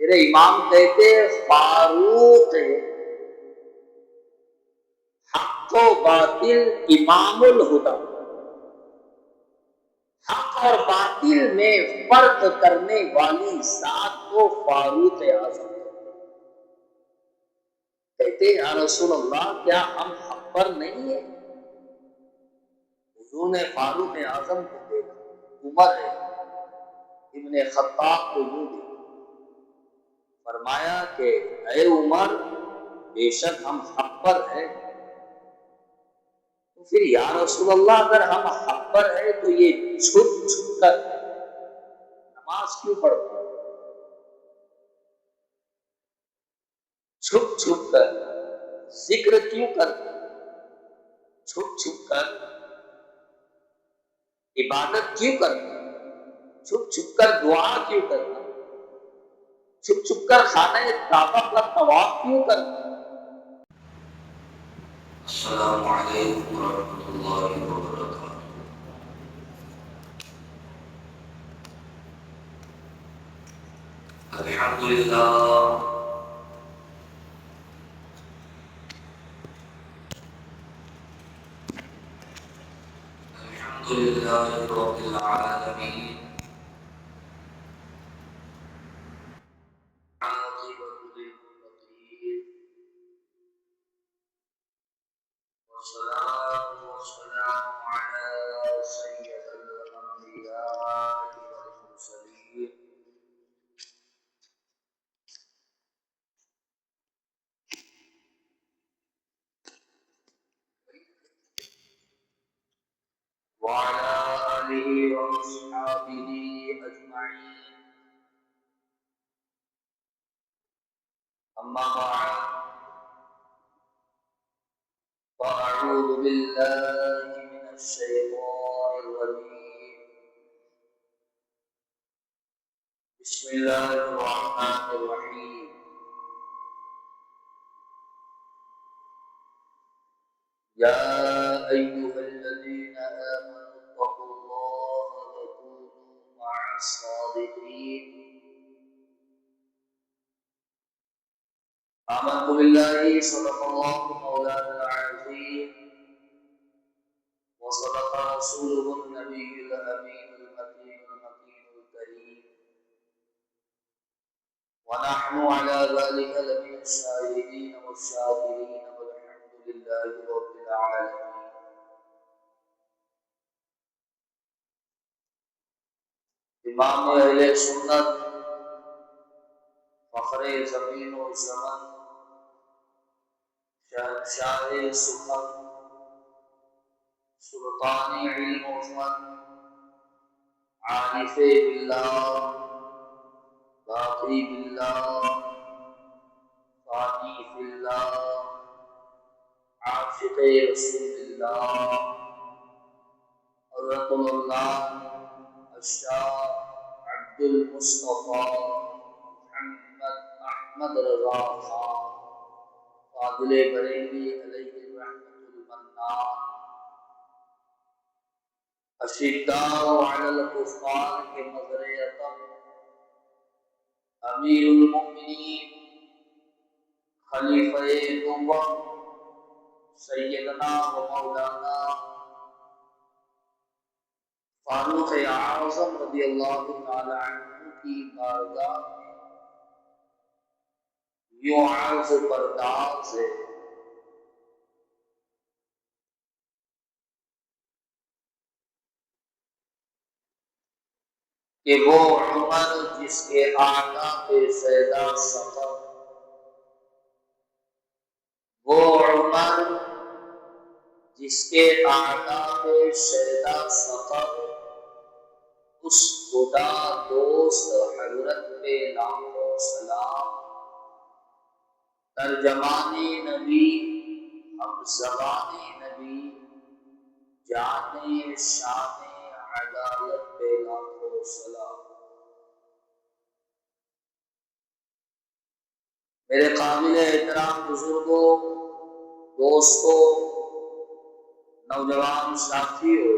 میرے امام کہتے فاروق حق و باطل امام الہدا، حق اور باطل میں فرق کرنے والی ذات کو فاروق اعظم کہتے یا رسول اللہ کیا ہم حق پر نہیں ہیں؟ حضور نے فاروق اعظم کو دیکھا، عمر ابن خطاب کو یوں دیکھا، فرمایا کہ اے عمر بے شک ہم حق پر ہیں، تو پھر یا رسول اللہ اگر ہم حق پر ہیں تو یہ چھپ چھپ کر نماز کیوں پڑھتا ہے؟ چھپ چھپ کر ذکر کیوں کرتا ہے؟ چھپ چھپ کر عبادت کیوں کرتا ہے؟ چھپ چھپ کر دعا کیوں کرتا ہے؟ چھپ چھپ کر خانہ کعبہ کا طواف کیوں کرتا ہے؟ السلام علیکم ورحمۃ اللہ وبرکاتہ۔ الحمدللہ الحمدللہ رب العالمین، عاقبۃ للمتقین، والصلاة والسلام علی سید الانبیاء والمرسلین، وعلى آلہ واصحابہ اجمعین، اما بعد فأعوذ باللہ من الشیطان الرجیم، بسم اللہ الرحمن الرحیم، یا ایہا الذین آمنوا اتقوا اللہ وکونوا مع الصادقین، آمنت باللہ صدق اللہ مولانا العظیم وصدق رسوله النبی الامین المتین المکین الکریم، ونحن على ذلك لمن الشاهدين والشاكرين والحمد لله رب العالمين۔ امام اہل سنت، فخر زمین و زمن، شہنشاہ سخن، سلطان علم و فن، عارف باللہ، باقی باللہ، فانی فی اللہ، عاشق رسول اللہ، حضرت اللہ الشاہ عبد المصطفیٰ محمد احمد رضا خان فاضل بریلی علیہ الرحمۃ المنان، اشداء علی الکفار کے مظہر عطم، امیر المؤمنین، خلیفہ نبوت، سیدنا و مولانا فاروق اعظم رضی اللہ تعالی عنہ کی بارگاہ میں یوں عرض برداشت ہے کہ وہ عمر جس کے آقا پہ سیدا سفر، وہ عمر جس کے آقا پہ سیدا سفر، اس خدا دوست حضرت پہ لاکھوں سلام، ترجمان نبی، ہم زبان نبی، جان شان عدالت پہ لاکھوں سلام۔ میرے قابل احترام بزرگوں، دوستوں، نوجوان ساتھیوں،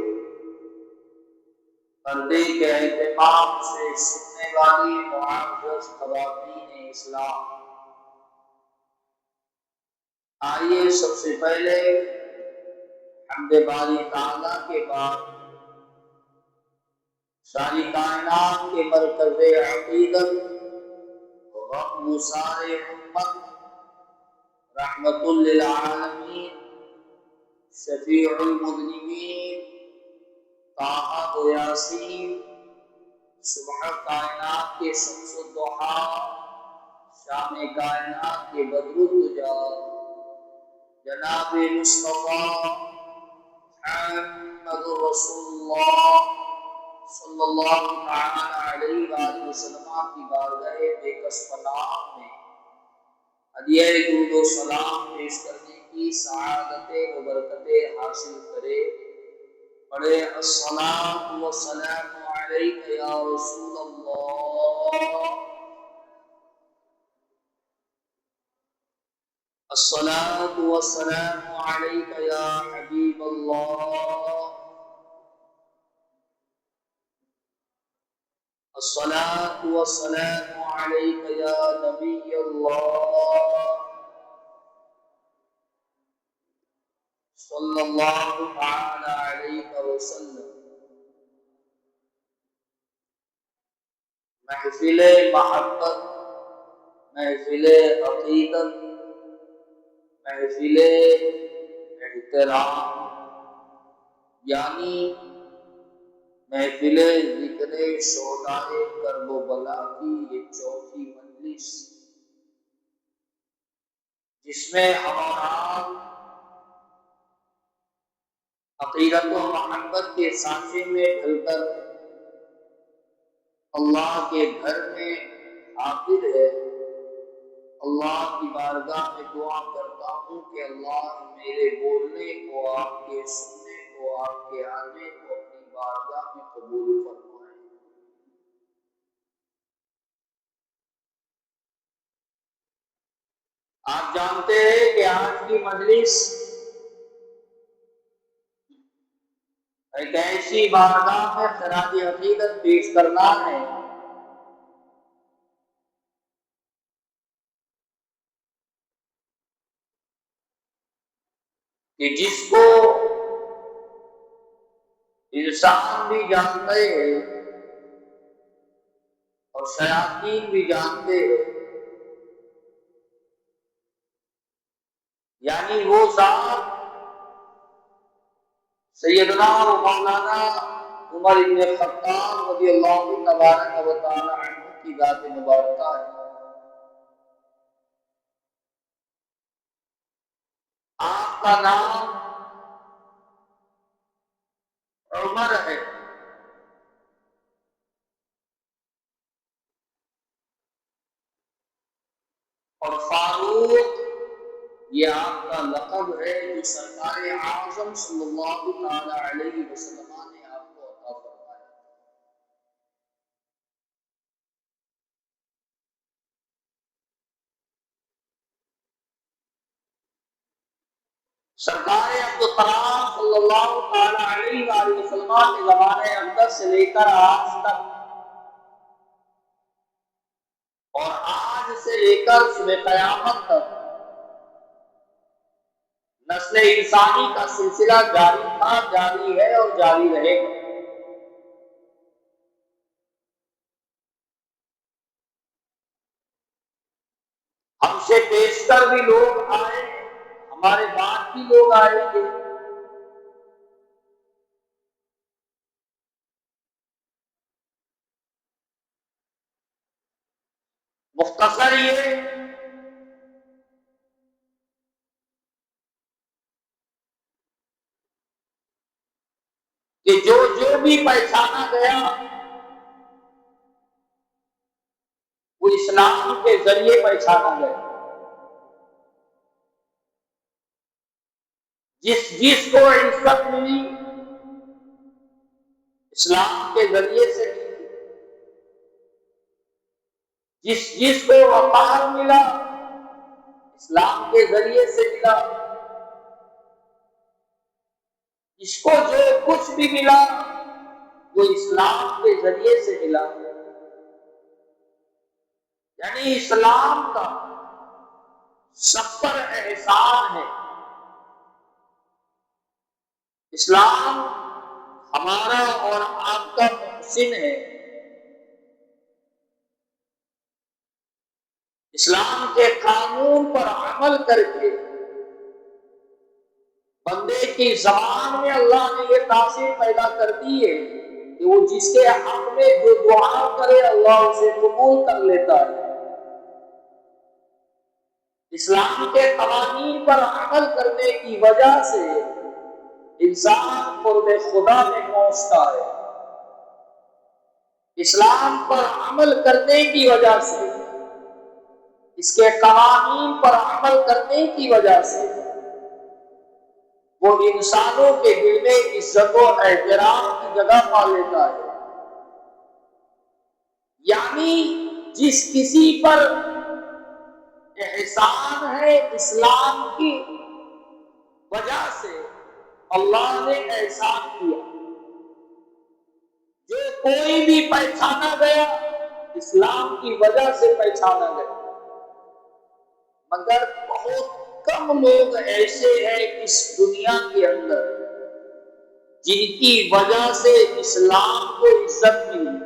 پردے کے اہتمام سے سننے والی معزز خواتین اسلام، آئیے سب سے پہلے حمد باری تعالیٰ کے بعد ساری کائنات کے مرکز عقیدت رب سارے امت رحمت للعالمین شفیع المذنبین طٰہٰ و یاسین صبح کائنات کے شمس الضحیٰ شام کائنات کے بدر الدجا جناب مصطفیٰ محمد رسول اللہ صلی اللہ تعالی علیہ وآلہ وسلم کی بارگاہ بے کس پناہ میں ہدیہ درود و سلام پیش کرنے کی سعادت و برکتیں حاصل کرے، پڑھے الصلاۃ والسلام علیک یا رسول اللہ، الصلاۃ والسلام علیک یا حبیب اللہ، الصلاۃ والسلام علیک یا نبی اللہ صلی اللہ تعالی علیہ وسلم۔ محفل محبت، محفل عقیدت، محفل احترام، یعنی محفل ذکر شہدائے کرب و بلا کی یہ چوتھی مجلس، جس میں ہمارا عقیدت و محبت کے سانچے میں ڈھل کر اللہ کے گھر میں حاضر ہے۔ اللہ کی بارگاہ میں دعا کرتا ہوں کہ اللہ میرے بولنے کو، آپ کے سننے کو، آپ کے آنے کو اپنی بارگاہ میں قبول فرمائے۔ آپ جانتے ہیں کہ آج کی مجلس ایک ایسی بارگاہ میں خراج عقیدت پیش کرنا ہے کہ جس کو انسان بھی جانتے ہیں اور شیاطین بھی جانتے ہیں، یعنی وہ ذات سیدنا و مولانا عمر بن خطاب رضی اللہ تبارک و تعالی عنہ کی ذات مبارکہ ہے۔ آپ کا نام عمر ہے اور فاروق یہ آپ کا لقب ہے جو سرکار اعظم صلی اللہ تعالی علیہ وسلم نے آپ کو عطا فرمایا۔ سرکار عبدالکرام صلی اللہ تعالی علیہ وآلہ وسلم کے زمانے اندر سے لے کر آج تک اور آج سے لے کر صبح قیامت تک نسل انسانی کا سلسلہ جاری تھا، جاری ہے اور جاری رہے گا۔ ہم سے بیشتر بھی لوگ آئے، ہمارے بعد بھی لوگ آئیں گے، مختصر یہ کہ جو بھی پہچانا گیا وہ اسلام کے ذریعے پہچانا گیا، جس کو عزت ملی اسلام کے ذریعے سے ملی، جس کو وقار ملا اسلام کے ذریعے سے ملا، جس کو جو کچھ بھی ملا وہ اسلام کے ذریعے سے ملا، یعنی اسلام کا سب پر احسان ہے۔ اسلام ہمارا اور آپ کا محسن ہے۔ اسلام کے قانون پر عمل کر کے بندے کی زبان میں اللہ نے یہ تاثیر پیدا کر دی ہے کہ وہ جس کے حق میں جو دعا کرے اللہ اسے قبول کر لیتا ہے۔ اسلام کے قوانین پر عمل کرنے کی وجہ سے انسان قرب خدا میں پہنچتا ہے۔ اسلام پر عمل کرنے کی وجہ سے، اس کے قوانین پر عمل کرنے کی وجہ سے وہ انسانوں کے دل میں عزت و احترام کی جگہ پا لیتا ہے۔ یعنی جس کسی پر احسان ہے اسلام کی وجہ سے اللہ نے احسان کیا۔ جو کوئی بھی پہچانا گیا اسلام کی وجہ سے پہچانا گیا، مگر بہت کم لوگ ایسے ہیں اس دنیا کے اندر جن کی وجہ سے اسلام کو عزت ملی،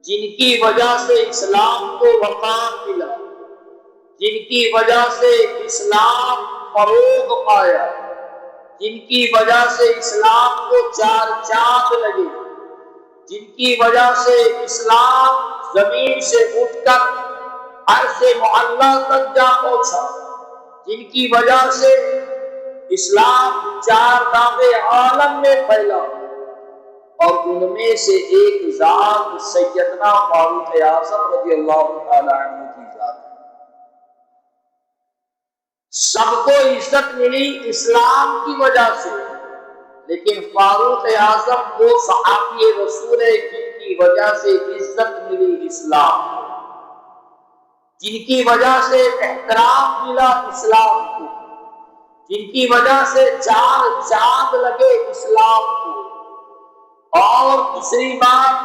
جن کی وجہ سے اسلام کو وقار ملا، جن کی وجہ سے اسلام فروغ پایا، جن کی وجہ سے اسلام کو 4 چاند لگے، جن کی وجہ سے اسلام زمین سے اٹھ کر عرش معلیٰ تک جا پہنچا، جن کی وجہ سے اسلام 4 دامے عالم میں پھیلا، اور ان میں سے ایک ذات سیدنا فاروق اعظم رضی اللہ تعالی عنہ کی ذات ہے۔ سب کو عزت ملی اسلام کی وجہ سے، لیکن فاروق اعظم وہ صحابی رسول ہے جن کی وجہ سے عزت ملی اسلام کو، جن کی وجہ سے احترام ملا اسلام کو، جن کی وجہ سے 4 چاند لگے اسلام کو۔ اور دوسری بات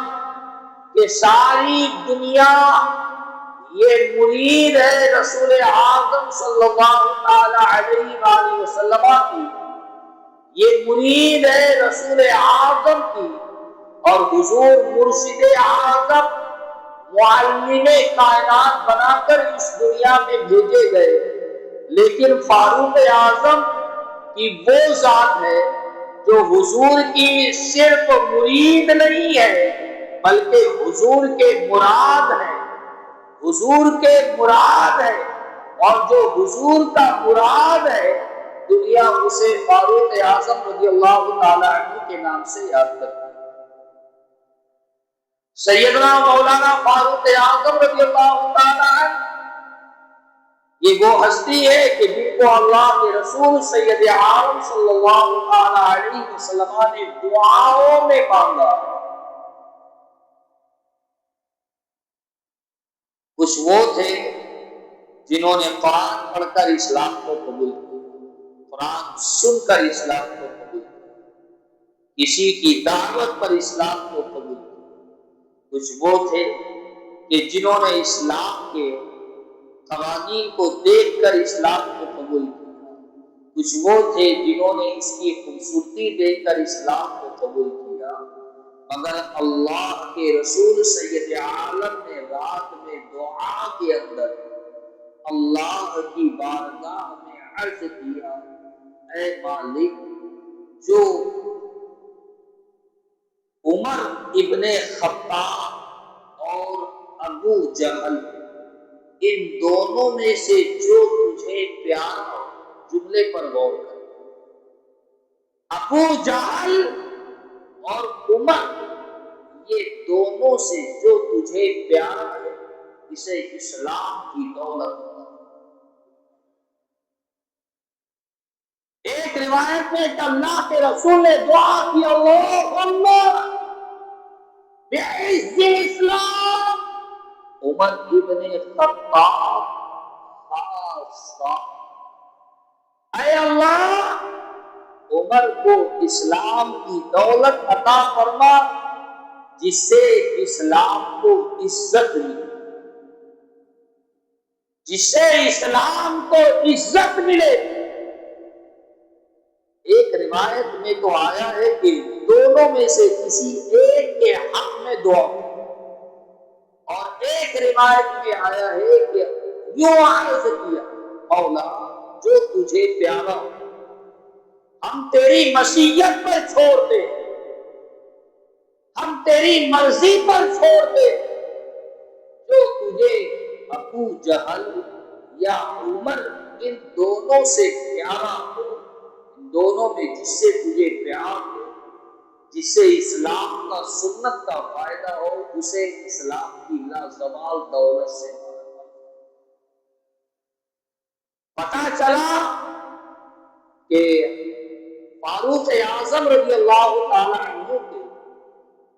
کہ ساری دنیا یہ مرید ہے رسول اعظم صلی اللہ تعالی علیہ وآلہ وسلم کی، یہ مرید ہے رسول اعظم کی، اور حضور مرشد اعظم معلم کائنات بنا کر اس دنیا میں بھیجے گئے، لیکن فاروق اعظم کی وہ ذات ہے جو حضور کی صرف مرید نہیں ہے بلکہ حضور کے مراد ہے، حضور کے مراد ہے، اور جو حضور کا مراد ہے دنیا اسے فاروق اعظم رضی اللہ تعالی عنہ کے نام سے یاد کرتی ہے۔ سیدنا مولانا فاروق اعظم رضی اللہ تعالی عنہ یہ وہ ہستی ہے کہ جن کو اللہ کے رسول سید عالم صلی اللہ تعالی علیہ وسلم نے دعاؤں میں مانگا۔ کچھ وہ تھے جنہوں نے قرآن پڑھ کر اسلام کو قبول کیا، قرآن سن کر اسلام کو قبول کیا، کسی کی دعوت پر اسلام کو قبول کیا۔ کچھ وہ تھے کہ جنہوں نے اسلام کے قوانین کو دیکھ کر اسلام کو قبول کیا، کچھ وہ تھے جنہوں نے اس کی خوبصورتی دیکھ کر اسلام کو قبول کیا، مگر اللہ کے رسول سید عالم نے رات میں دعا کے اندر اللہ کی بارگاہ میں عرض کیا، اے مالک، جو عمر ابن خطاب اور ابو جہل ان دونوں میں سے جو تجھے پیارا ہو، جملے پر غور کر، ابو جہل اور عمر یہ دونوں سے جو تجھے پیارا ہے اسے اسلام کی دولت ہو۔ ایک روایت میں کہ اللہ کے رسول نے دعا کی، اللہم بعز الاسلام عمر ابن خطاب خاصہ، اے اللہ عمر کو اسلام کی دولت عطا فرما جس سے اسلام کو عزت ملے، جس سے اسلام کو عزت ملے۔ ایک روایت میں تو آیا ہے کہ دونوں میں سے کسی ایک کے حق میں دعا، اور ایک روایت میں آیا ہے کہ یوں عرض کیا، مولا جو تجھے پیارا ہو ہم تیری مشیت پر چھوڑتے، ہم تیری مرضی پر چھوڑتے، جو تجھے ابو جہل یا عمر ان دونوں سے پیارا ہو، ان دونوں میں جس سے تجھے پیار ہو، جس سے اسلام کا سنت کا فائدہ ہو، اسے اسلام کی لازوال دولت سے پتہ چلا کہ فاروق اعظم رضی اللہ تعالی عنہ کے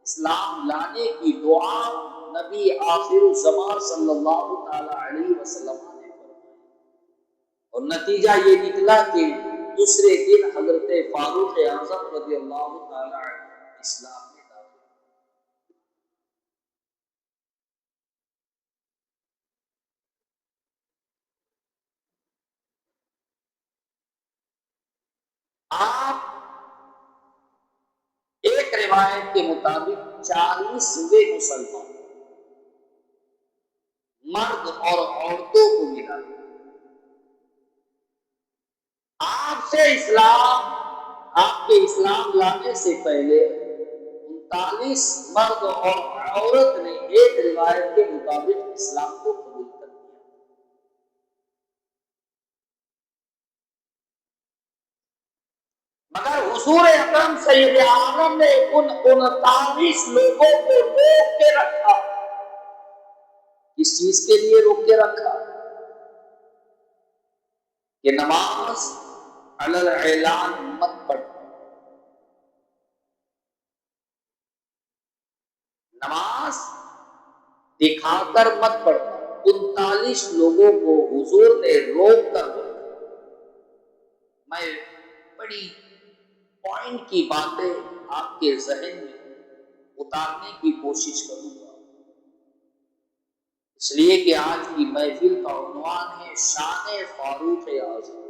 اسلام لانے کی دعا نبی آخر الزمان صلی اللہ تعالی علیہ وسلم نے فرمائی، اور نتیجہ یہ نکلا کہ دوسرے دن حضرت فاروق اعظم رضی اللہ تعالی عنہ اسلام میں داخل۔ آپ ایک روایت کے مطابق 40ویں مسلمان مرد اور عورتوں کو ملا۔ آپ سے اسلام، آپ کے اسلام لانے سے پہلے 39 مرد اور عورت نے ایک روایت کے مطابق اسلام کو قبول کر لیا۔ مگر حضور اکرم سید عالم نے ان 39 لوگوں کو روک کے رکھا۔ اس چیز کے لیے روک کے رکھا کہ نماز علی الاعلان مت پڑھ، نماز دکھا کر مت پڑھنا۔ 39 لوگوں کو حضور نے روک کر رکھا۔ میں بڑی پوائنٹ کی باتیں آپ کے ذہن میں اتارنے کی کوشش کروں گا، اس لیے کہ آج کی محفل کا عنوان ہے شان فاروق اعظم۔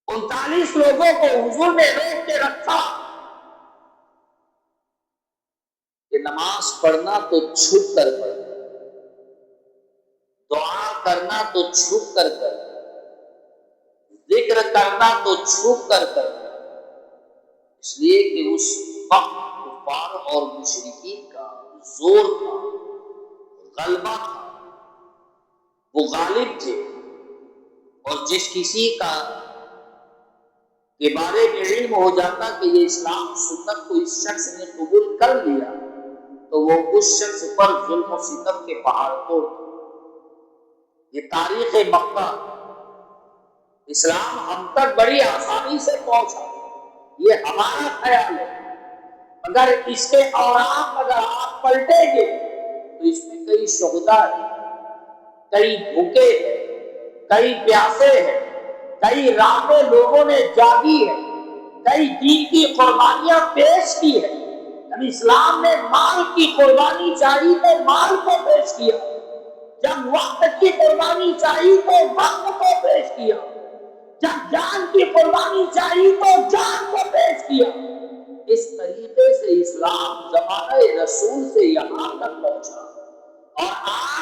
39 لوگوں کو حضور نے روک کے رکھا کہ نماز پڑھنا تو چھپ کر پڑھنا، دعا کرنا تو چھپ کر کرنا، ذکر کرنا تو چھپ کر کرنا، اس لیے کہ اس وقت کفار اور مشرکین کا زور تھا، غلبہ تھا، وہ غالب تھے، اور جس کسی کا کے بارے میں علم ہو جاتا کہ یہ اسلام سنت کو اس شخص نے قبول کر لیا تو وہ اس شخص پر ظلم و ستم کے پہاڑ توڑ دے۔ یہ تاریخ مکہ، اسلام ہم تک بڑی آسانی سے پہنچا، یہ ہمارا خیال ہے، مگر اس کے اوراق اگر آپ پلٹیں گے تو اس میں کئی شہدا ہیں، کئی بھوکے ہیں، کئی پیاسے ہیں، کئی راتیں لوگوں نے جاگی ہے، کئی دین کی قربانیاں پیش کی ہے۔ جب اسلام نے مال کی قربانی چاہی تو مال کو پیش کیا، جب وقت کی قربانی چاہی تو وقت کو پیش کیا، جب جان کی قربانی چاہی تو جان کو پیش کیا۔ اس طریقے سے اسلام زمانہ رسول سے یہاں تک پہنچا، اور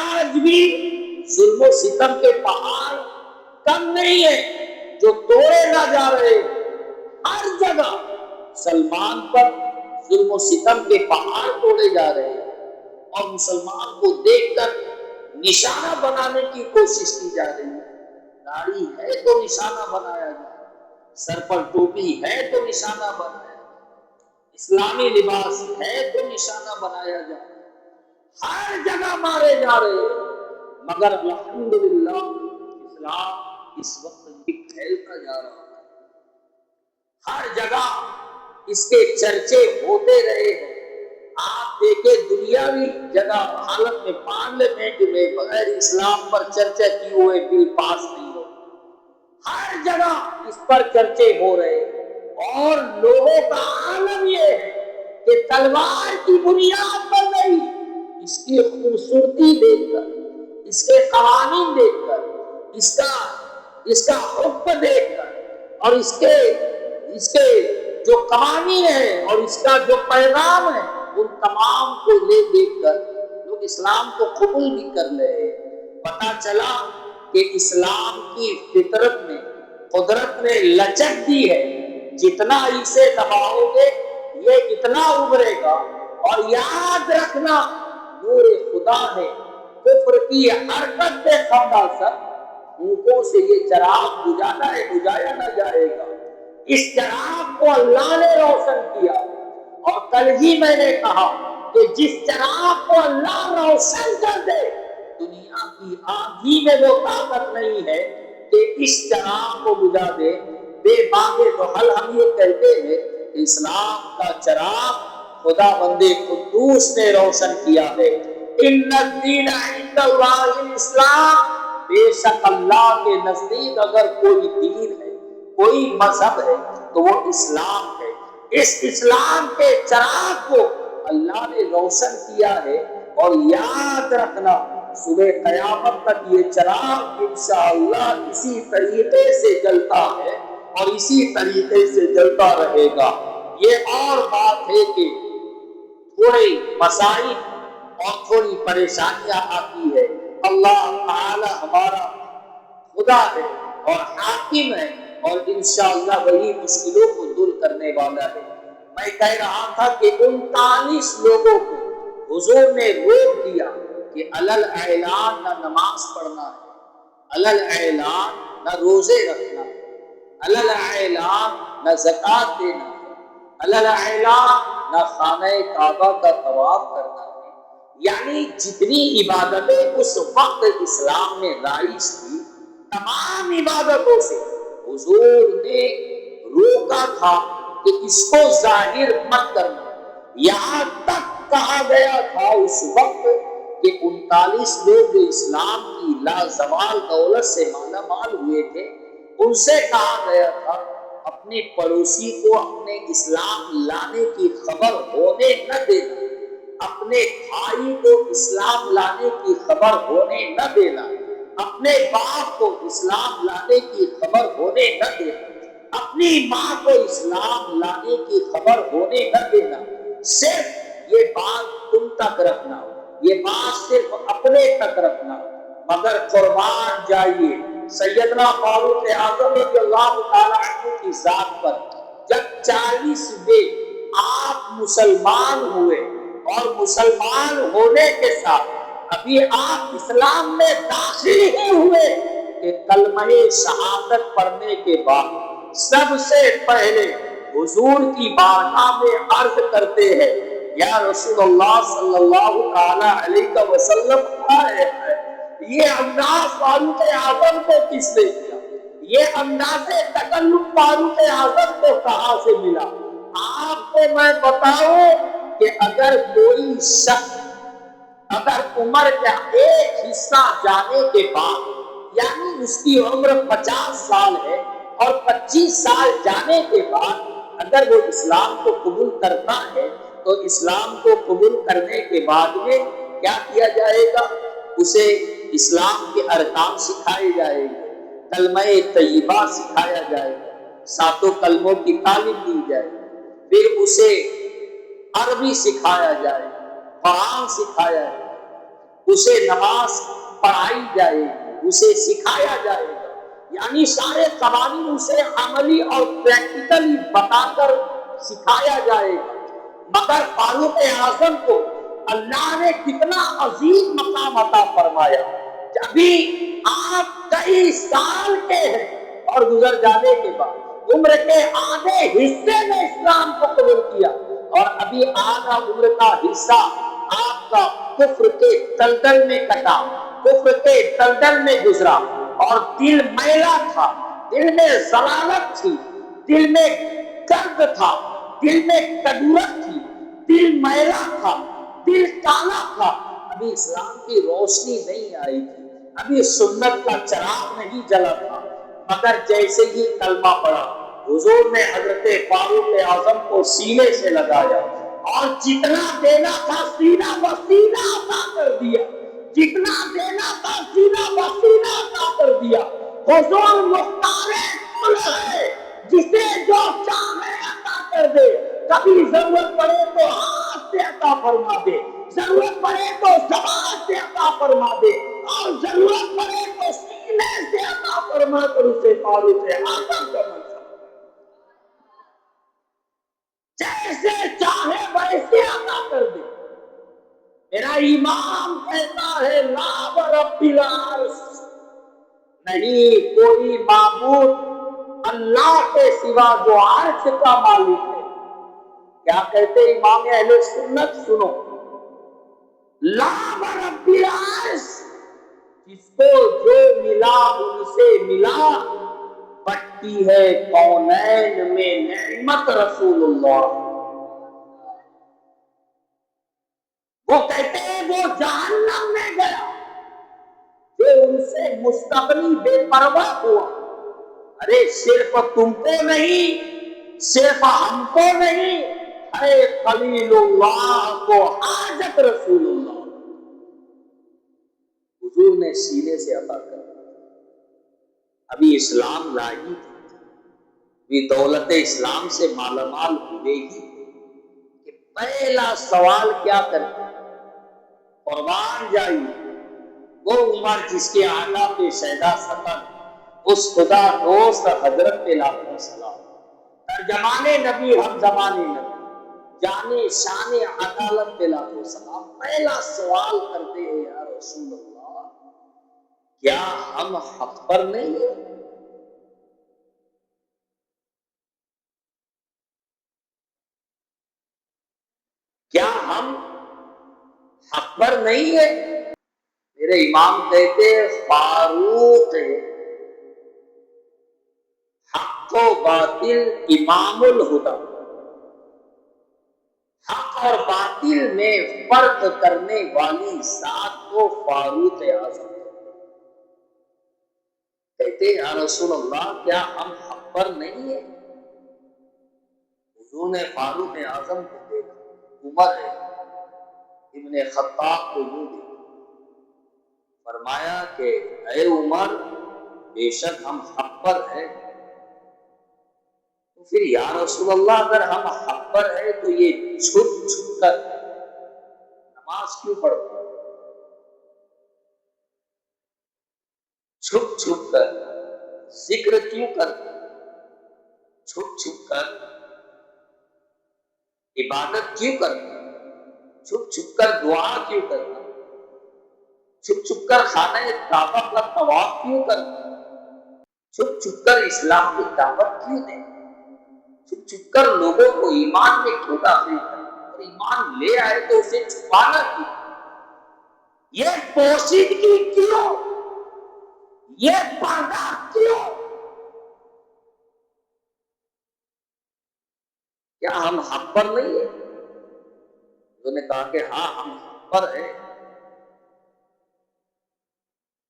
آج بھی ظلم و ستم کے پہاڑ کم نہیں ہے جو توڑے نہ جا رہے۔ ہر جگہ سلمان پر ظلم و ستم کے پہاڑ توڑے جا رہے ہیں، اور مسلمان کو دیکھ کر نشانہ بنانے کی کوشش کی جا رہی ہے۔ داڑھی ہے تو نشانہ بنایا جائے، سر پر ٹوپی ہے تو نشانہ بنایا جائے، اسلامی لباس ہے تو نشانہ بنایا جائے، ہر جگہ مارے جا رہے ہیں، مگر الحمدللہ اسلام اس وقت بھی پھیلتا جا رہا ہے، ہر جگہ اس کے چرچے ہوتے رہے ہیں۔ آپ دیکھیں دنیاوی جگہ حالت میں پارلیمنٹ میں بغیر اسلام پر چرچا کیے ہوئے بل پاس نہیں ہو، ہر جگہ اس پر چرچے ہو رہے ہیں، اور لوگوں کا عالم یہ ہے کہ تلوار کی بنیاد پر نہیں، اس کی خوبصورتی دیکھ کر، اس کے قوانین دیکھ کر، اس کا حکم دیکھ کر، اور اس کے جو قوانین ہیں اور اس کا جو پیغام ہے، ان تمام کو دیکھ کر لوگ اسلام کو قبول بھی کر لے۔ پتا چلا کہ اسلام کی فطرت میں قدرت نے لچک دی ہے، جتنا اسے دباؤ گے یہ اتنا ابھرے گا۔ اور یاد رکھنا، نور خدا ہے، کفر کی حرکت پہ خندہ سر، اونٹوں سے یہ چراغ بجھایا نہ جائے گا۔ اس چراغ کو اللہ نے روشن کیا، اور کل ہی میں نے کہا کہ جس چراغ کو اللہ روشن کر دے، دنیا کی آندھی میں وہ طاقت نہیں ہے کہ اس چراغ کو بجھا دے۔ بے باغ دحل ہم یہ کہتے ہیں کہ اسلام کا چراغ خدا بندے قدوس نے روشن کیا ہے۔ ان الدین عند اللہ الاسلام، بے شک اللہ کے نزدیک اگر کوئی دین ہے، کوئی مذہب ہے، تو وہ اسلام ہے۔ اس اسلام کے چراغ کو اللہ نے روشن کیا ہے، اور یاد رکھنا صبح قیامت تک یہ چراغ انشاءاللہ اسی طریقے سے جلتا ہے اور اسی طریقے سے جلتا رہے گا۔ یہ اور بات ہے کہ تھوڑے مسائل اور تھوڑی پریشانیاں آتی ہے، اللہ تعالی ہمارا خدا ہے اور حاکم ہے، اور انشاءاللہ وہی مشکلوں کو دور کرنے والا ہے۔ میں کہہ رہا تھا کہ 39 لوگوں کو حضور نے روک دیا کہ علل اعلان نہ نماز پڑھنا ہے، علل اعلان نہ روزے رکھنا ہے، علل اعلان نہ زکوٰۃ دینا ہے، علل اعلان نہ خانہ کعبہ کا طواف کرنا ہے۔ یعنی جتنی عبادتیں اس وقت اسلام میں رائج تھی، تمام عبادتوں سے حضور نے روکا تھا کہ اس کو ظاہر مت کرنا۔ یہاں تک کہا گیا تھا اس وقت کہ 39 لوگ جو اسلام کی لازوال دولت سے مالا مال ہوئے تھے، ان سے کہا گیا تھا اپنے پڑوسی کو اپنے اسلام لانے کی خبر ہونے نہ دینا، اپنے بھائی کو اسلام لانے کی خبر ہونے نہ دینا، اپنے باپ کو اسلام لانے کی خبر ہونے نہ دینا، اپنی ماں کو اسلام لانے کی خبر ہونے نہ دینا۔ صرف یہ بات تم تک رکھنا، یہ بات صرف اپنے تک رکھنا، مگر قربان جائیے سیدنا فاروق اعظم رضی اللہ تعالیٰ عنہ کی ذات پر، جب 40ویں آپ مسلمان ہوئے، اور مسلمان ہونے کے ساتھ ابھی آپ اسلام میں داخل ہی ہوئے کہ کلمہ شہادت پڑھنے کے بعد سب سے پہلے حضور کی بارگاہ میں عرض کرتے ہیں، یا رسول اللہ صلی اللہ تعالیٰ علیہ وسلم آئے ہیں۔ یہ انداز فاروق اعظم کو کس نے کیا؟ یہ انداز تکلف فاروق اعظم کو کہاں سے ملا؟ آپ کو میں بتاؤں کہ اگر کوئی شخص اگر عمر کا ایک حصہ جانے کے بعد، یعنی اس کی عمر 50 سال ہے، اور 25 سال جانے کے بعد اگر وہ اسلام کو قبول کرتا ہے، تو اسلام کو قبول کرنے کے بعد میں کیا کیا جائے گا؟ اسے اسلام کے ارکان سکھائے جائیں گے، کلمہ طیبہ سکھایا جائے گا، 7 کلموں کی تعلیم دی جائے گی، پھر اسے عربی سکھایا جائے گا، قرآن سکھایا جائے گا، اسے نماز پڑھائی جائے گی، اسے سکھایا جائے گا، یعنی سارے قوانین اسے عملی اور پریکٹیکلی بتا کر سکھایا جائے گا۔ مگر فاروق اعظم کو اللہ نے کتنا عظیم مقام عطا فرمایا، جبھی آپ کئی سال کے ہیں اور گزر جانے کے بعد عمر کے آدھے حصے میں اسلام کو قبول کیا، اور ابھی آدھا عمر کا حصہ آپ کا کفر کے دلدل میں کٹا، کفر کے دلدل میں گزرا، اور دل میلا تھا، دل میں ضلالت تھی، دل میں درد تھا، دل میں کدورت تھی، دل میلا تھا، دل کالا تھا، ابھی اسلام کی روشنی نہیں آئی تھی، ابھی سنت کا چراغ نہیں جلا تھا۔ مگر جیسے ہی کلمہ پڑھا، حضور نے حضرت فاروق اعظم کو سینے سے لگایا اور جتنا دینا تھا سینہ بسینہ عطا کر دیا، جتنا دینا تھا سینہ بسینہ عطا کر دیا۔ حضور مختار کل ہے، جسے جو چاہے عطا کر دے، کبھی ضرورت پڑے تو ہاتھ سے عطا فرما دے، ضرورت پڑے تو زبان سے عطا فرما دے، اور ضرورت پڑے تو سینے سے عطا فرما کر اسے فاروق اعظم کا منصب جیسے چاہے ویسے عطا کر دے۔ میرا امام کہتا ہے لا رب العرش، نہیں کوئی معبود اللہ کے سوا جو عرش کا مالک ہے۔ کیا کہتے امام اہل سنت؟ سنو، لا رب العرش، جس کو جو ملا ان سے ملا، بٹتی ہے کونین میں نعمت رسول اللہ۔ وہ کہتے ہیں وہ جہنم میں گیا جو ان سے مستغنی بے پرواہ ہوا۔ ارے صرف تم کو نہیں، صرف ہم کو نہیں، ارے خلیل اللہ کو حاجت رسول اللہ۔ حضور نے سینے سے عطا کر دیا۔ ابھی اسلام لائی تھی، ابھی دولت اسلام سے مالا مال ہوئے ہی کہ پہلا سوال کیا کرتے؟ قربان جائیے وہ عمر جس کے آقا پہ شیدا سطر، اس خدا دوست حضرت پہ لاکھوں سلام، ترجمان نبی ہم زمان نبی، جانے شان عدالت پہ لاکھوں سلام۔ پہلا سوال کرتے ہیں یا رسول اللہ، کیا ہم حق پر نہیں ہیں؟ کیا ہم حق پر نہیں ہیں؟ میرے امام کہتے فاروق حق و باطل امام الہدا، حق اور باطل میں فرق کرنے والی ذات کو فاروق اعظم کہتے یا رسول اللہ کیا ہم حق پر نہیں ہیں؟ حضور نے فاروق اعظم کو دیکھا، عمر ابن خطاب کو یوں دیکھا، فرمایا کہ اے عمر بے شک ہم حق پر ہیں۔ تو پھر یا رسول اللہ اگر ہم حق پر ہیں تو یہ چھپ چھپ کر نماز کیوں پڑھتے ہیں؟ چھپ چھپ کر ذکر کیوں کرتے ہیں؟ چھپ چھپ کر عبادت کیوں کرتے ہیں؟ چھپ چھپ کر دعا کیوں کرتے ہیں؟ چھپ چھپ کر خانہ کعبہ کا طواف کیوں کرتے ہیں؟ چھپ چھپ کر اسلام کی دعوت کیوں دیں؟ چھپ چھپ کر لوگوں کو ایمان میں کیوں داخل کریں؟ اور ایمان لے آئے تو اسے چھپانا کیوں؟ یہ پوشیدگی کیوں؟ یہ پردہ کیوں؟ کیا ہم حق پر نہیں ہیں؟ انہوں نے کہا کہ ہاں ہم حق پر ہیں۔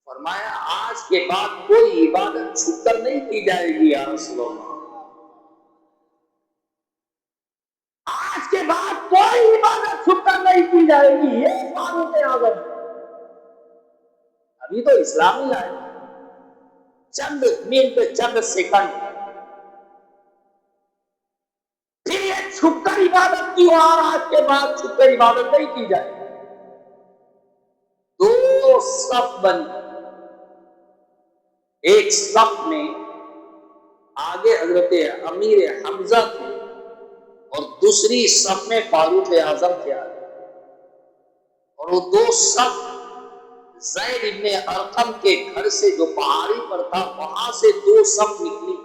فرمایا آج کے بعد کوئی عبادت چھپ کر نہیں کی جائے گی یا رسول اللہ، آج کے بعد کوئی عبادت چھپ کر نہیں کی جائے گی۔ یہ فاروق اعظم ابھی تو اسلام ہی آئے، چند منٹ چند سیکنڈ، پھر یہ چھپ کر عبادت کی، اور آج کے بعد چھپ کر عبادت نہیں کی جائے۔ دو صف بن، ایک صف میں آگے حضرت امیر حمزہ تھے اور دوسری صف میں فاروق اعظم تھے، اور وہ دو صف زید ابن ارقم کے گھر سے جو پہاڑی پر تھا وہاں سے دو صف نکلی،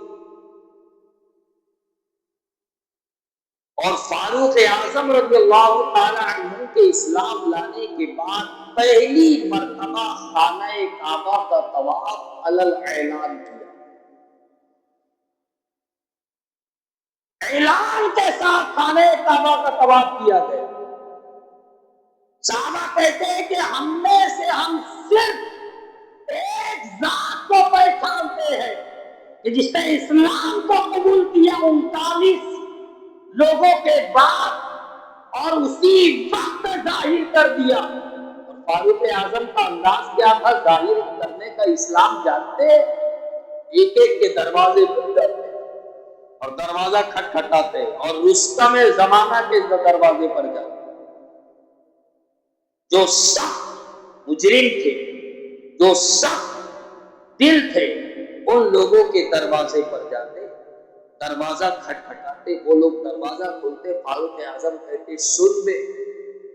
اور فاروق اعظم رضی اللہ تعالی عنہ کے اسلام لانے کے بعد پہلی مرتبہ خانہ کعبہ کا طواف علی الاعلان کیا، اعلان کے ساتھ خانہ کعبہ کا طواف کیا گیا۔ صحابہ کہتے ہیں کہ ہم میں سے ہم صرف ایک ذات کو پہچانتے ہیں کہ جس نے اسلام کو قبول کیا 39 لوگوں کے بعد اور اسی وقت ظاہر کر دیا. اور فاروق اعظم کا انداز کیا تھا ظاہر کرنے کا؟ اسلام جانتے ایک ایک کے دروازے پر جاتے اور دروازہ کھٹکھٹاتے اور رستم زمانہ کے دروازے پر جاتے. جو سخت مجرم تھے، جو سخت دل تھے، ان لوگوں کے دروازے پر جاتے، دروازہ کھٹکھٹاتے، وہ لوگ دروازہ کھولتے، فاروق اعظم کہتے سن بے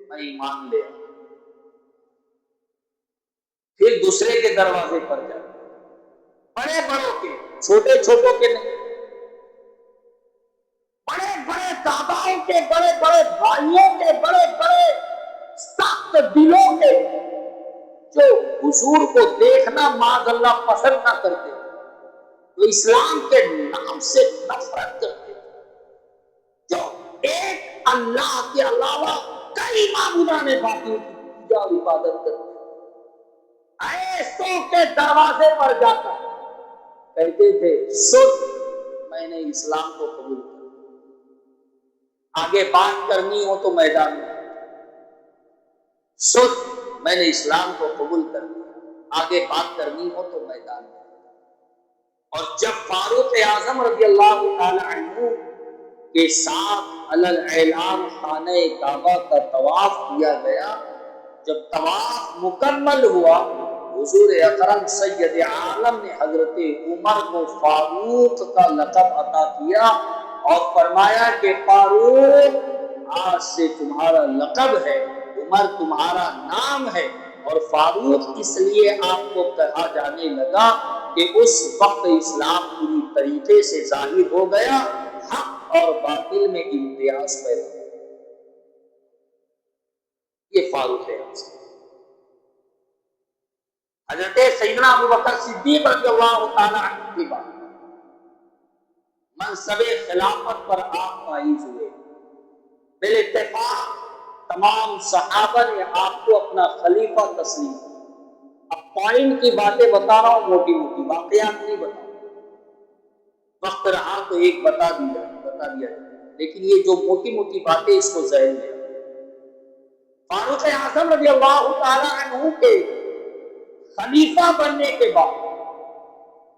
میں ایمان لے آؤں. پھر دوسرے کے دروازے پر جاتے، بڑے بڑوں کے، چھوٹے چھوٹوں کے نہیں، بڑے بڑے داداؤں کے، بڑے بڑے بھائیوں کے، بڑے بڑے سخت دلوں کے، جو حضور کو دیکھنا معاذ اللہ پسند نہ کرتے، جو اسلام کے نام سے نفرت کرتے، جو ایک اللہ کے علاوہ کئی معبودان باطل کی پوجا اور عبادت کرتے، ایسوں کے دروازے پر جا کر کہتے تھے سن میں نے اسلام کو قبول کیا، آگے بات کرنی ہو تو میدان میں، سن میں نے اسلام کو قبول کر لیا، آگے بات کرنی ہو تو میدان میں. اور جب فاروق اعظم رضی اللہ تعالی عنہ کے ساتھ علی الاعلان خانہ کعبہ کا طواف کیا گیا، جب طواف مکمل ہوا، حضور اکرم سید عالم نے حضرت عمر کو فاروق کا لقب عطا کیا اور فرمایا کہ فاروق آج سے تمہارا لقب ہے، عمر تمہارا نام ہے. اور فاروق اس لیے آپ کو کہا جانے لگا کہ اس وقت اسلام پوری طریقے سے ظاہر ہو گیا، حق اور باطل میں امتیاز پیدا ہو. یہ فاروق ہے. حضرت سیدنا ابوبکر صدیق رضی اللہ تعالی عنہ کی بات، منصب خلافت پر آپ فائز ہوئے، بالاتفاق تمام صحابہ نے آپ کو اپنا خلیفہ تسلیم کیا. اب پوائنٹ کی باتیں بتا رہا ہوں، موٹی موٹی واقعات نہیں بتا رہا، وقت رہا تو ایک بتا دیا جائے، لیکن یہ جو موٹی موٹی باتیں اس کو ذہن میں. فاروق اعظم رضی اللہ تعالی عنہ کے خلیفہ بننے کے بعد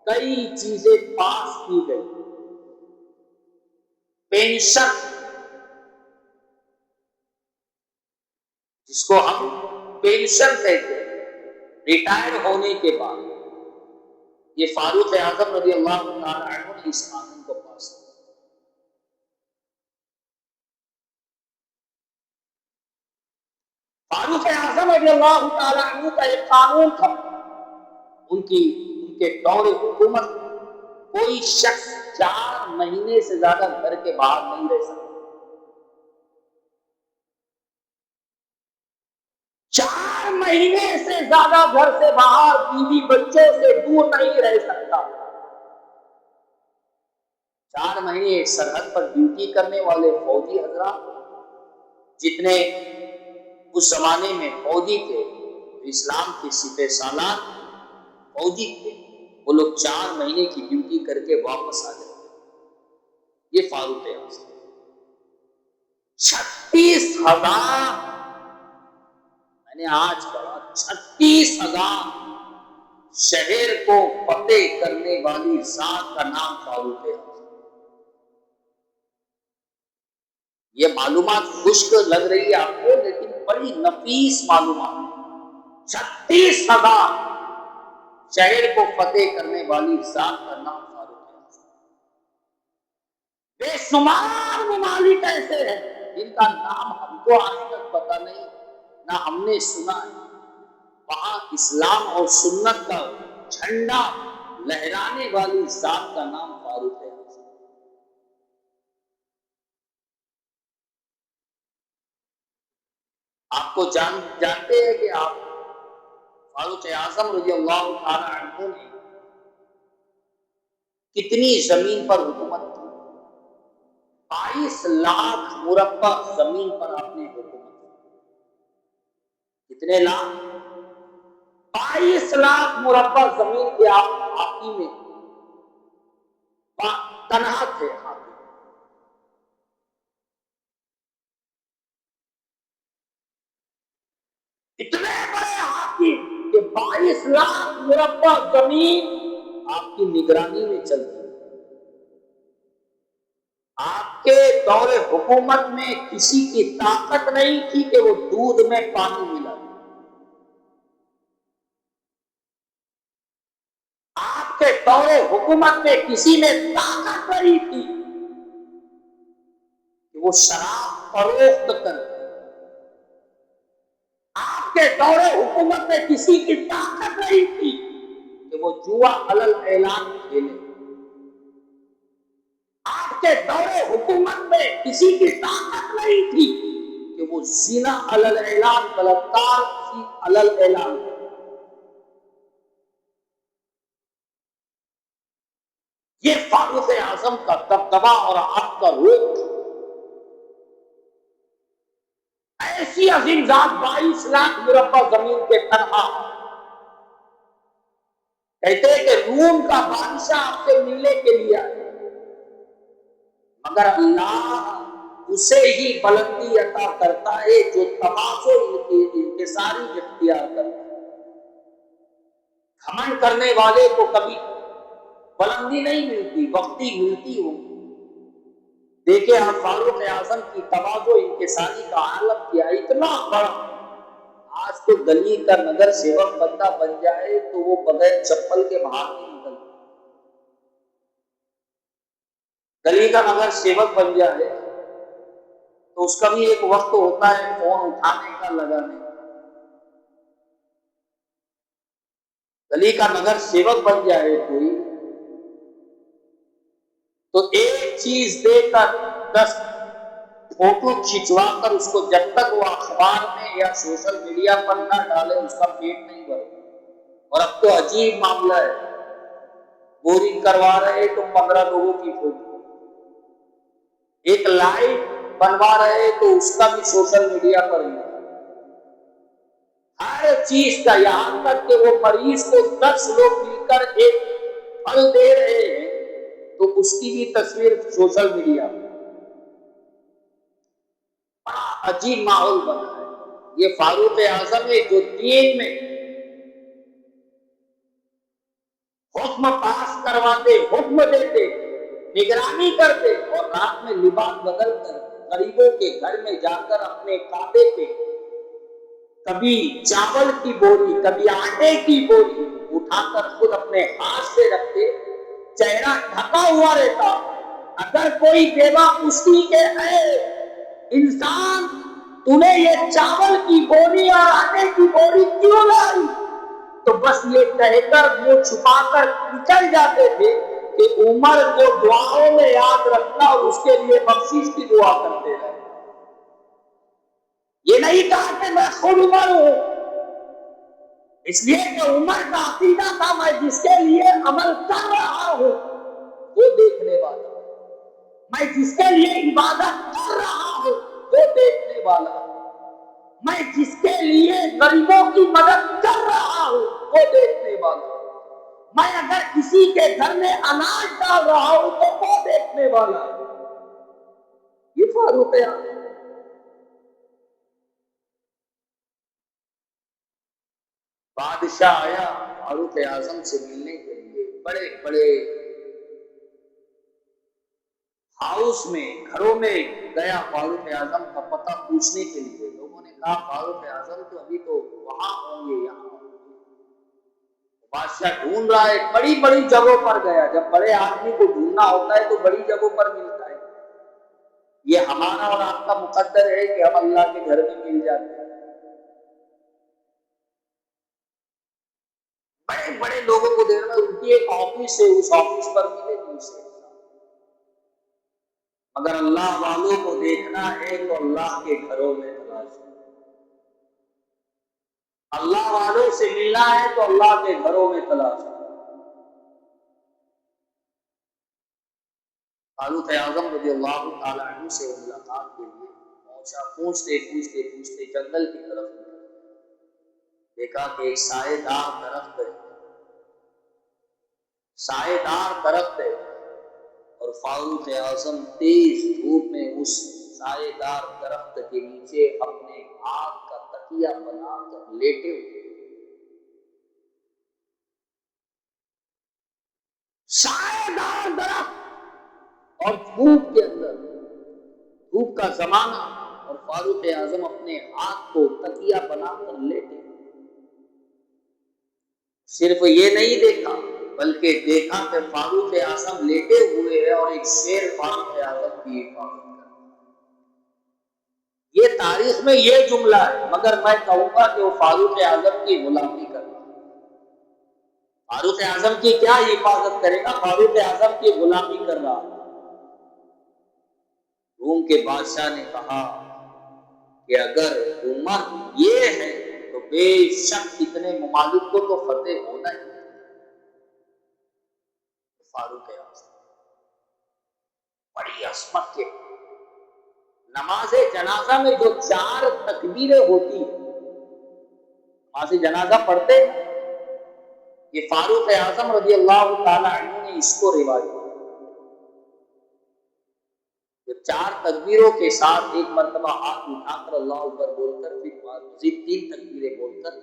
کئی چیزیں پاس کی گئی. پینشن جس کو ہم پینشن کہتے ہیں، ریٹائر ہونے کے بعد، یہ فاروق اعظم رضی اللہ تعالی عنہ نے اس قانون کو پاس کیا. فاروق اعظم رضی اللہ تعالی عنہ کا ایک قانون تھا، ان کے دور حکومت کوئی شخص 4 مہینے سے زیادہ گھر کے باہر نہیں رہ سکتا. 4 مہینے سے زیادہ گھر سے باہر بیوی بچوں سے دور نہیں رہ سکتا. 4 مہینے ایک سرحد پر ڈیوٹی کرنے والے فوجی حضرات، جتنے اس زمانے میں فوجی تھے، اسلام کے سپہ سالار فوجی تھے، وہ لوگ 4 مہینے کی ڈیوٹی کر کے واپس آ جاتے. یہ فاروق اعظم 36,000، میں نے آج پڑھا 36,000 شہر کو فتح کرنے والی ذات کا نام فاروق اعظم. یہ معلومات خشک لگ رہی ہے آپ کو، لیکن بڑی نفیس معلومات. 36,000 شہر کو فتح کرنے والی ذات کا نام فاروق اعظم. بے شمار ممالک ایسے ہیں جن کا نام ہم کو آج تک پتہ نہیں، نہ ہم نے سنا ہے، وہاں اسلام اور سنت کا جھنڈا لہرانے والی ذات کا نام فاروق اعظم. آپ کو جانتے ہیں کہ آپ فاروق اعظم رضی اللہ تعالی عنہ نے کتنی زمین پر حکومت کی؟ 22 لاکھ مربع زمین پر آپ نے حکومت کی. کتنے لاکھ؟ 22 لاکھ مربع زمین کے آپ میں تنہا تھے حاتم، اتنے بڑے حاکم کہ 22 لاکھ مربع زمین آپ کی نگرانی میں چلتی، آپ کے دور حکومت میں کسی کی طاقت نہیں تھی کہ وہ دودھ میں پانی ملا دے، آپ کے دور حکومت میں کسی میں طاقت نہیں تھی کہ وہ شراب فروخت کر، آپ کے دور حکومت میں کسی کی طاقت نہیں تھی کہ وہ جوا علل اعلان کھیلے، آپ کے دور حکومت میں کسی کی طاقت نہیں تھی کہ وہ زنا علل اعلان بلاکار علل اعلان کرے۔ یہ فاروق اعظم کا دبدبا اور آپ کا روح، ایسی عظیم ذات 22 لاکھ مربع زمین کے تنہا، کہتے ہیں کہ روم کا بادشاہ آپ سے ملنے کے لیے آئے، مگر اللہ اسے ہی بلندی عطا کرتا ہے جو تواضع انکساری اختیار کرتا ہے۔ گھمنڈ کرنے والے کو کبھی بلندی نہیں ملتی، وقتی ملتی ہو۔ دیکھیں آپ فاروق اعظم کی تواضع انکساری کا عالم کیا، اتنا بڑا، آج تو گلی کا نگر سیوک بندہ بن جائے تو وہ بغیر چپل کے باہر نہیں نکلتا، گلی کا نگر سیوک بن جائے تو اس کا بھی ایک وقت ہوتا ہے فون اٹھانے کا، لگانے کا، گلی کا نگر سیوک بن جائے کوئی تو ایک چیز دے کر 10 فوٹو کھنچوا کر اس کو جب تک وہ اخبار میں یا سوشل میڈیا پر نہ ڈالے اس کا پیٹ نہیں بھرتا۔ اور اب تو عجیب معاملہ ہے، بورنگ کروا رہے تو 15 لوگوں کی فوٹو، ایک لائٹ بنوا رہے تو اس کا بھی سوشل میڈیا پر ہی، ہر چیز کا، یہاں تک کہ وہ مریض کو 10 لوگ مل کر ایک پھل دے رہے ہیں تو اس کی بھی تصویر سوشل میڈیا پر، بڑا عجیب ماحول بنا ہے۔ یہ فاروق اعظم ہے جو دین میں حکم پاس کرواتے، حکم دیتے، نگرانی کرتے، اور رات میں لباس بدل کر غریبوں کے گھر میں جا کر اپنے کعبے پہ کبھی چاول کی بوری کبھی آٹے کی بوری اٹھا کر خود اپنے ہاتھ سے رکھتے، چہرہ ڈھکا ہوا رہتا، اگر کوئی بیوہ پوچھتی کہ اے انسان تو نے یہ چاول کی بوری اور آٹے کی بوری کیوں لائی، تو بس یہ کہہ کر منہ چھپا کر نکل جاتے تھے کہ عمر کو دعاؤں میں یاد رکھنا اور اس کے لیے بخشش کی دعا کرتے رہے۔ یہ نہیں کہا کہ میں خود عمر ہوں، اس لیے کہ عمر کا عقیدہ تھا میں جس کے لیے عمل کر رہا ہوں وہ دیکھنے والا، میں جس کے لیے عبادت کر رہا ہوں وہ دیکھنے والا، میں جس کے لیے غریبوں کی مدد کر رہا ہوں وہ دیکھنے والا، میں اگر کسی کے گھر میں اناج ڈال رہا ہوں تو وہ دیکھنے والا۔ یہ فاروق اعظم بادشاہ آیا فاروق اعظم سے ملنے کے لیے، بڑے بڑے ہاؤس میں، گھروں میں گیا فاروق اعظم کا پتہ پوچھنے کے لیے، لوگوں نے کہا فاروق اعظم تو ابھی تو وہاں ہوں گے، یہاں ہوں گے۔ بادشاہ ڈھونڈ رہا ہے، بڑی بڑی جگہوں پر گیا، جب بڑے آدمی کو ڈھونڈنا ہوتا ہے تو بڑی جگہوں پر ملتا ہے، یہ ہمارا اور آپ کا مقدر ہے کہ ہم اللہ کے گھر میں مل جاتے ہیں، بڑے بڑے لوگوں کو دیکھ رہا ہے، ان کی ایک آفس ہے، اس آفس پر ملے دوسرے، اگر اللہ والوں کو دیکھنا ہے تو اللہ کے گھروں میں تلاش ہے، اللہ والوں سے ملنا ہے تو اللہ کے گھروں میں تلاش ہے۔ فاروق اعظم رضی اللہ تعالیٰ عنہ سے ملاقات کے لیے پہنچا، پوچھتے پوچھتے پوچھتے جنگل کی طرف نکل، دیکھا کہ ایک سائے دار درخت ہے، سائے دار درخت ہے، فاروق اعظم تیز دھوپ میں اس سائے دار درخت کے نیچے اپنے ہاتھ کا تکیہ بنا کر لیٹے ہوئے، سائے دار درخت اور دھوپ کے اندر، دھوپ کا زمانہ، اور فاروق اعظم اپنے ہاتھ کو تکیہ بنا کر لیٹے۔ صرف یہ نہیں دیکھا بلکہ دیکھا کہ فاروق اعظم لیٹے ہوئے ہیں اور ایک شیر فاروق اعظم کی حفاظت کر رہا ہے۔ یہ تاریخ میں یہ جملہ ہے، مگر میں کہوں گا کہ وہ فاروق اعظم کی غلامی کر رہا ہے۔ فاروق اعظم کی کیا حفاظت کرے گا؟ فاروق اعظم کی غلامی کر رہا ہے۔ روم کے بادشاہ نے کہا کہ اگر عمر یہ ہے تو بے شک اتنے ممالک کو تو فتح ہونا ہی۔ فاروق اعظم بڑی عظمت کے نماز جنازہ میں جو 4 تکبیریں ہوتی ہیں، نماز جنازہ پڑھتے ہیں، یہ فاروق اعظم رضی اللہ تعالی عنہ نے اس کو روایت کیا۔ جو 4 تکبیروں کے ساتھ ایک مرتبہ ہاتھ اٹھا کر اللہ اکبر بول کر پھر مزید 3 تکبیریں بول کر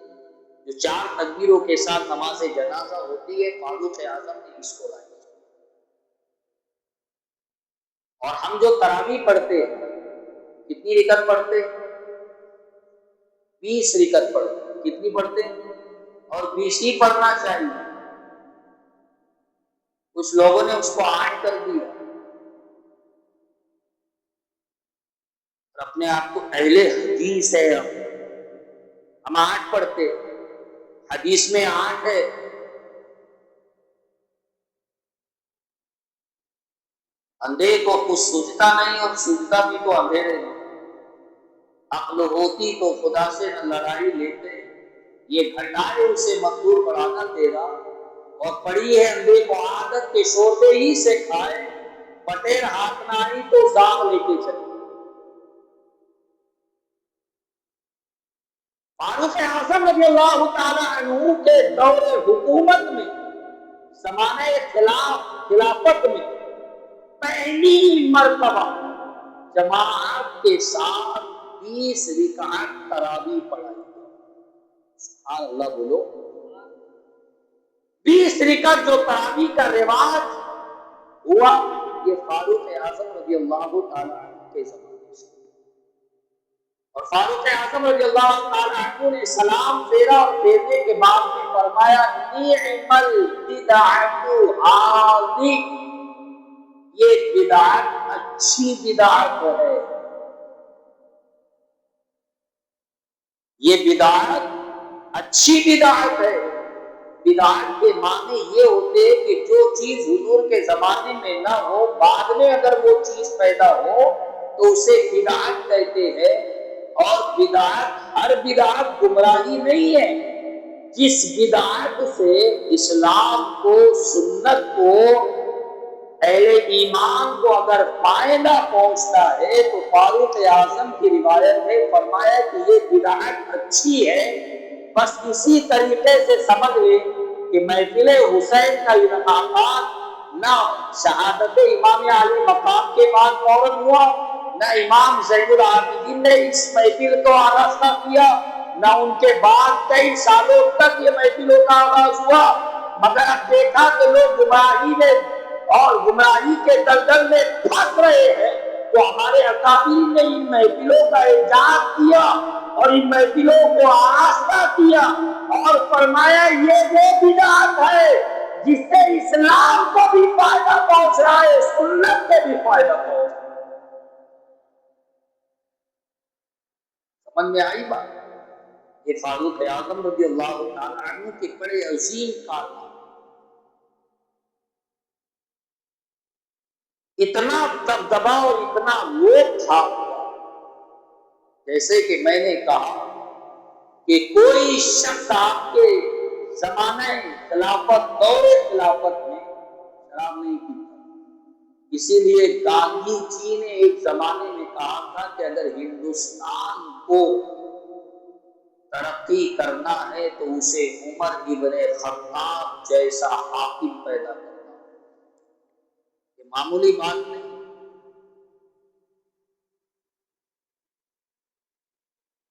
جو 4 تکبیروں کے ساتھ نماز جنازہ ہوتی ہے، فاروق اعظم نے اس کو رائج کیا۔ اور ہم جو تراویح پڑھتے ہیں، کتنی رکعت پڑھتے ہیں؟ 20 رکعت پڑھتے ہیں۔ کتنی پڑھتے ہیں؟ اور 20 ہی پڑھنا چاہیے۔ کچھ لوگوں نے اس کو 8 کر دیا اور اپنے آپ کو اہل حدیث ہے، ہم 8 پڑھتے، حدیث میں 8 ہے۔ اندھے کو کچھ سوچتا نہیں اور سوچتا بھی تو اندھیرے میں۔ عقل ہوتی تو خدا سے نہ لڑائی لیتے، یہ گھٹائے اسے مزدور بڑھانا تیرا، اور پڑی ہے اندھے کو عادت کے شوربے ہی سے کھائے، بٹیر ہاتھ نہ آئی تو داغ لے کے چلے۔ فاروق اعظم رضی اللہ تعالی عنہ کے دور حکومت میں، زمانہ خلافت میں پہلی مرتبہ جماعت کے ساتھ 20 رکعت تراویح پڑھائی۔ سبحان اللہ بولو۔ 20 رکعت جو تراویح کا رواج ہوا، یہ فاروق اعظم رضی اللہ تعالی عنہ کے زمانے سے۔ اور فاروق اعظم رضی اللہ تعالی عنہ نے سلام پھیرا اور پھیرنے کے بعد میں فرمایا نعم البدعۃ ہذہ، یہ بدعت اچھی بدعت ہے، یہ بدعت اچھی بدعت ہے۔ بدعت کے معنی یہ ہوتے ہیں کہ جو چیز حضور کے زمانے میں نہ ہو، بعد میں اگر وہ چیز پیدا ہو تو اسے بدعت کہتے ہیں۔ اور بدعت، ہر بدعت گمراہی نہیں ہے۔ جس بدعت سے اسلام کو، سنت کو، اہل ایمان کو اگر فائدہ پہنچتا ہے تو فاروق اعظم کی روایت ہے، فرمایا کہ یہ بدعت اچھی ہے۔ بس اسی طریقے سے سمجھ لیں کہ محفل حسین کا انعقاد نہ شہادت امام علی مقام کے بعد فوراً ہوا، نہ امام زین العابدین نے اس محفل کو آراستہ کیا، نہ ان کے بعد کئی سالوں تک یہ محفلوں کا آغاز ہوا، مگر اب دیکھا کہ لوگ گمراہی میں اور گمراہی کے دلدل میں پھنس رہے ہیں، تو ہمارے اکابرین نے ان محفلوں کا ایجاد کیا اور ان محفلوں کو آراستہ کیا اور فرمایا یہ وہ بدعت ہے جس سے اسلام کو بھی فائدہ پہنچ رہا ہے، سنت کو بھی فائدہ پہنچ رہا ہے۔ سمجھ میں آئی بات؟ یہ فاروق اعظم رضی اللہ تعالی عنہ کے بڑے عظیم کارنامے، اتنا دبدبا اور اتنا لوپ تھا، جیسے کہ میں نے کہا کہ کوئی شخص آپ کے زمانہ خلافت، دور خلافت میں شراب نہیں پیتا۔ اسی لیے گاندھی جی نے ایک زمانے میں کہا تھا کہ اگر ہندوستان کو ترقی کرنا ہے تو اسے عمر ابن خطاب جیسا حاکم پیدا کرنا ہے۔ یہ معمولی بات نہیں۔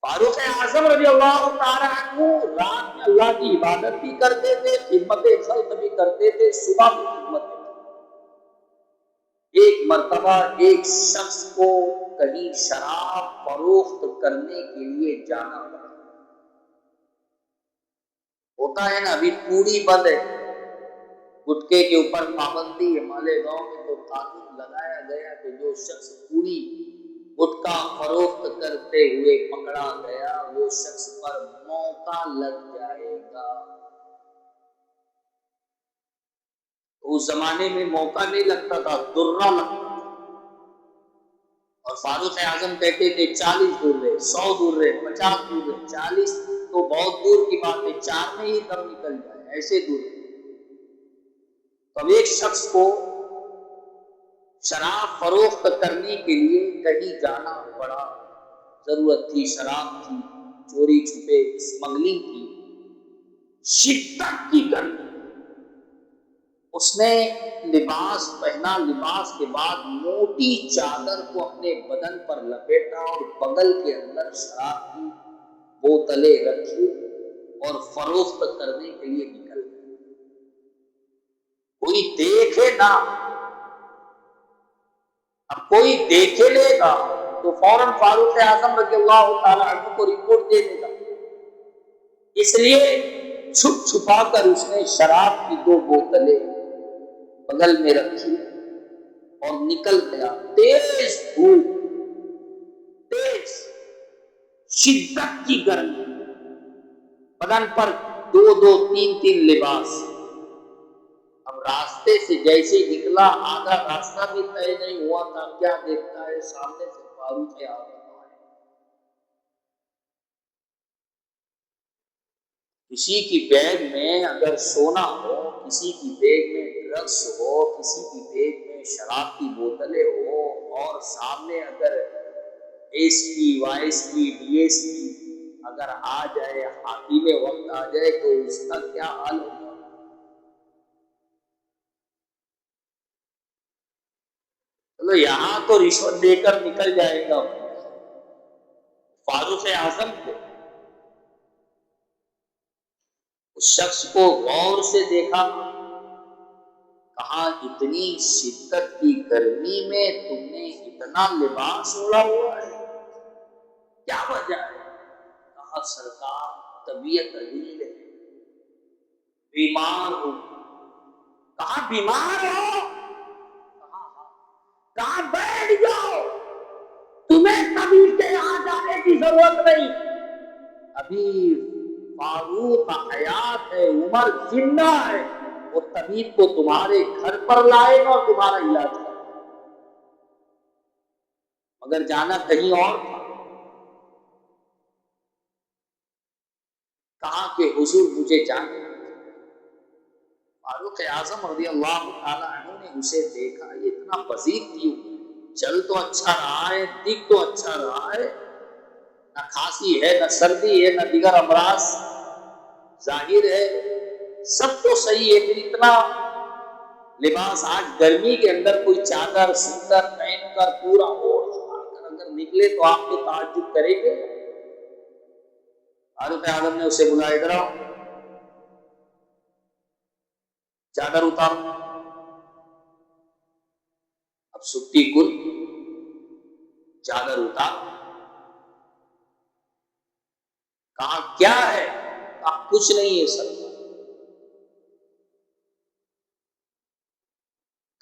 فاروق اعظم رضی اللہ تعالیٰ عنہ رات میں اللہ کی عبادت بھی کرتے تھے، خدمت خلق بھی کرتے تھے، صبح بھی خدمت بھی کرتے تھے۔ ایک مرتبہ ایک شخص کو کہیں شراب فروخت کرنے کے لیے جانا پڑا۔ ہوتا ہے نا، ابھی پوری بند ہے، گٹکے کے اوپر پابندی ہے، ہمارے گاؤں میں تو قانون لگایا گیا کہ جو شخص پوری گٹکا فروخت کرتے ہوئے پکڑا گیا وہ شخص پر موقع لگ جائے گا۔ اس زمانے میں موقع نہیں لگتا تھا، درہ لگتا تھا۔ اور فاروق اعظم کہتے تھے 40 دور رہے، 100 دور رہے، 50 دور رہے، 40 تو بہت دور کی بات ہے، 4 میں ہی دم نکل جائے، ایسے دور رہے۔ تو ایک شخص کو شراب فروخت کرنے کے لیے کہیں جانا پڑا، ضرورت تھی، شراب تھی، چوری چھپے اسمگلنگ کی، شدت کی گرمی۔ اس نے لباس پہنا، لباس کے بعد موٹی چادر کو اپنے بدن پر لپیٹا اور بغل کے اندر شراب کی بوتلیں رکھی اور فروخت کرنے کے لیے نکل گیا۔ کوئی دیکھے نہ، اب کوئی دیکھے لے گا تو فوراً فاروق اعظم رضی اللہ تعالیٰ عنہ کو رپورٹ دے دے گا، اس لیے چھپ چھپا کر اس نے شراب کی 2 بوتلیں بغل میں رکھی اور نکل گیا۔ تیز دھوپ، تیز شدت کی گرمی، بدن پر 2 3 لباس۔ اب راستے سے جیسے نکلا، آدھا راستہ بھی طے نہیں ہوا تھا، کیا دیکھتا ہے سامنے سے فاروق اعظم آئے۔ کسی کی بیگ میں اگر سونا ہو، کسی کی بیگ میں ڈرگس ہو، کسی کی بیگ میں شراب کی بوتلیں ہو، اور سامنے اگر ایس پی، وائس پی، ڈی ایس پی اگر آ جائے، حاکم وقت آ جائے تو اس کا کیا حال ہوگا؟ چلو یہاں تو رشوت دے کر نکل جائے گا، فاروق اعظم کو اس شخص کو غور سے دیکھا، کہاں اتنی شدت کی گرمی میں تم نے اتنا لباس اوڑھا ہوا ہے، کیا وجہ ہے؟ کہا سرکار طبیعت علیل ہے، بیمار ہو۔ کہا بیمار ہو؟ کہا ہاں۔ کہا بیٹھ جاؤ، تمہیں طبیب کے یہاں جانے کی ضرورت نہیں، ابھی فاروق حیات ہے، عمر زندہ ہے، وہ طبیب کو تمہارے گھر پر لائے گا اور تمہارا علاج کرے گا۔ مگر جانا کہیں اور تھا۔ کہا کہ حضور مجھے جانا۔ فاروق اعظم رضی اللہ تعالیٰ عنہ نے اسے دیکھا، یہ اتنا بزیگ کیوں؟ چل تو اچھا رہا ہے، دکھ تو اچھا رہا ہے، نہ کھانسی ہے، نہ سردی ہے، نہ دیگر امراض ظاہر ہے، سب تو صحیح ہے، پھر اتنا لباس آج گرمی کے اندر کوئی چادر سندر پہن کر پورا اوڑھ کر اگر نکلے تو آپ تو تعجب کریں گے۔ فاروق اعظم نے اسے بلایا، ادھر آؤ، چادر اتارو۔ اب سکتی کل چادر اتار۔ کہا کیا ہے؟ کہا کچھ نہیں ہے سر۔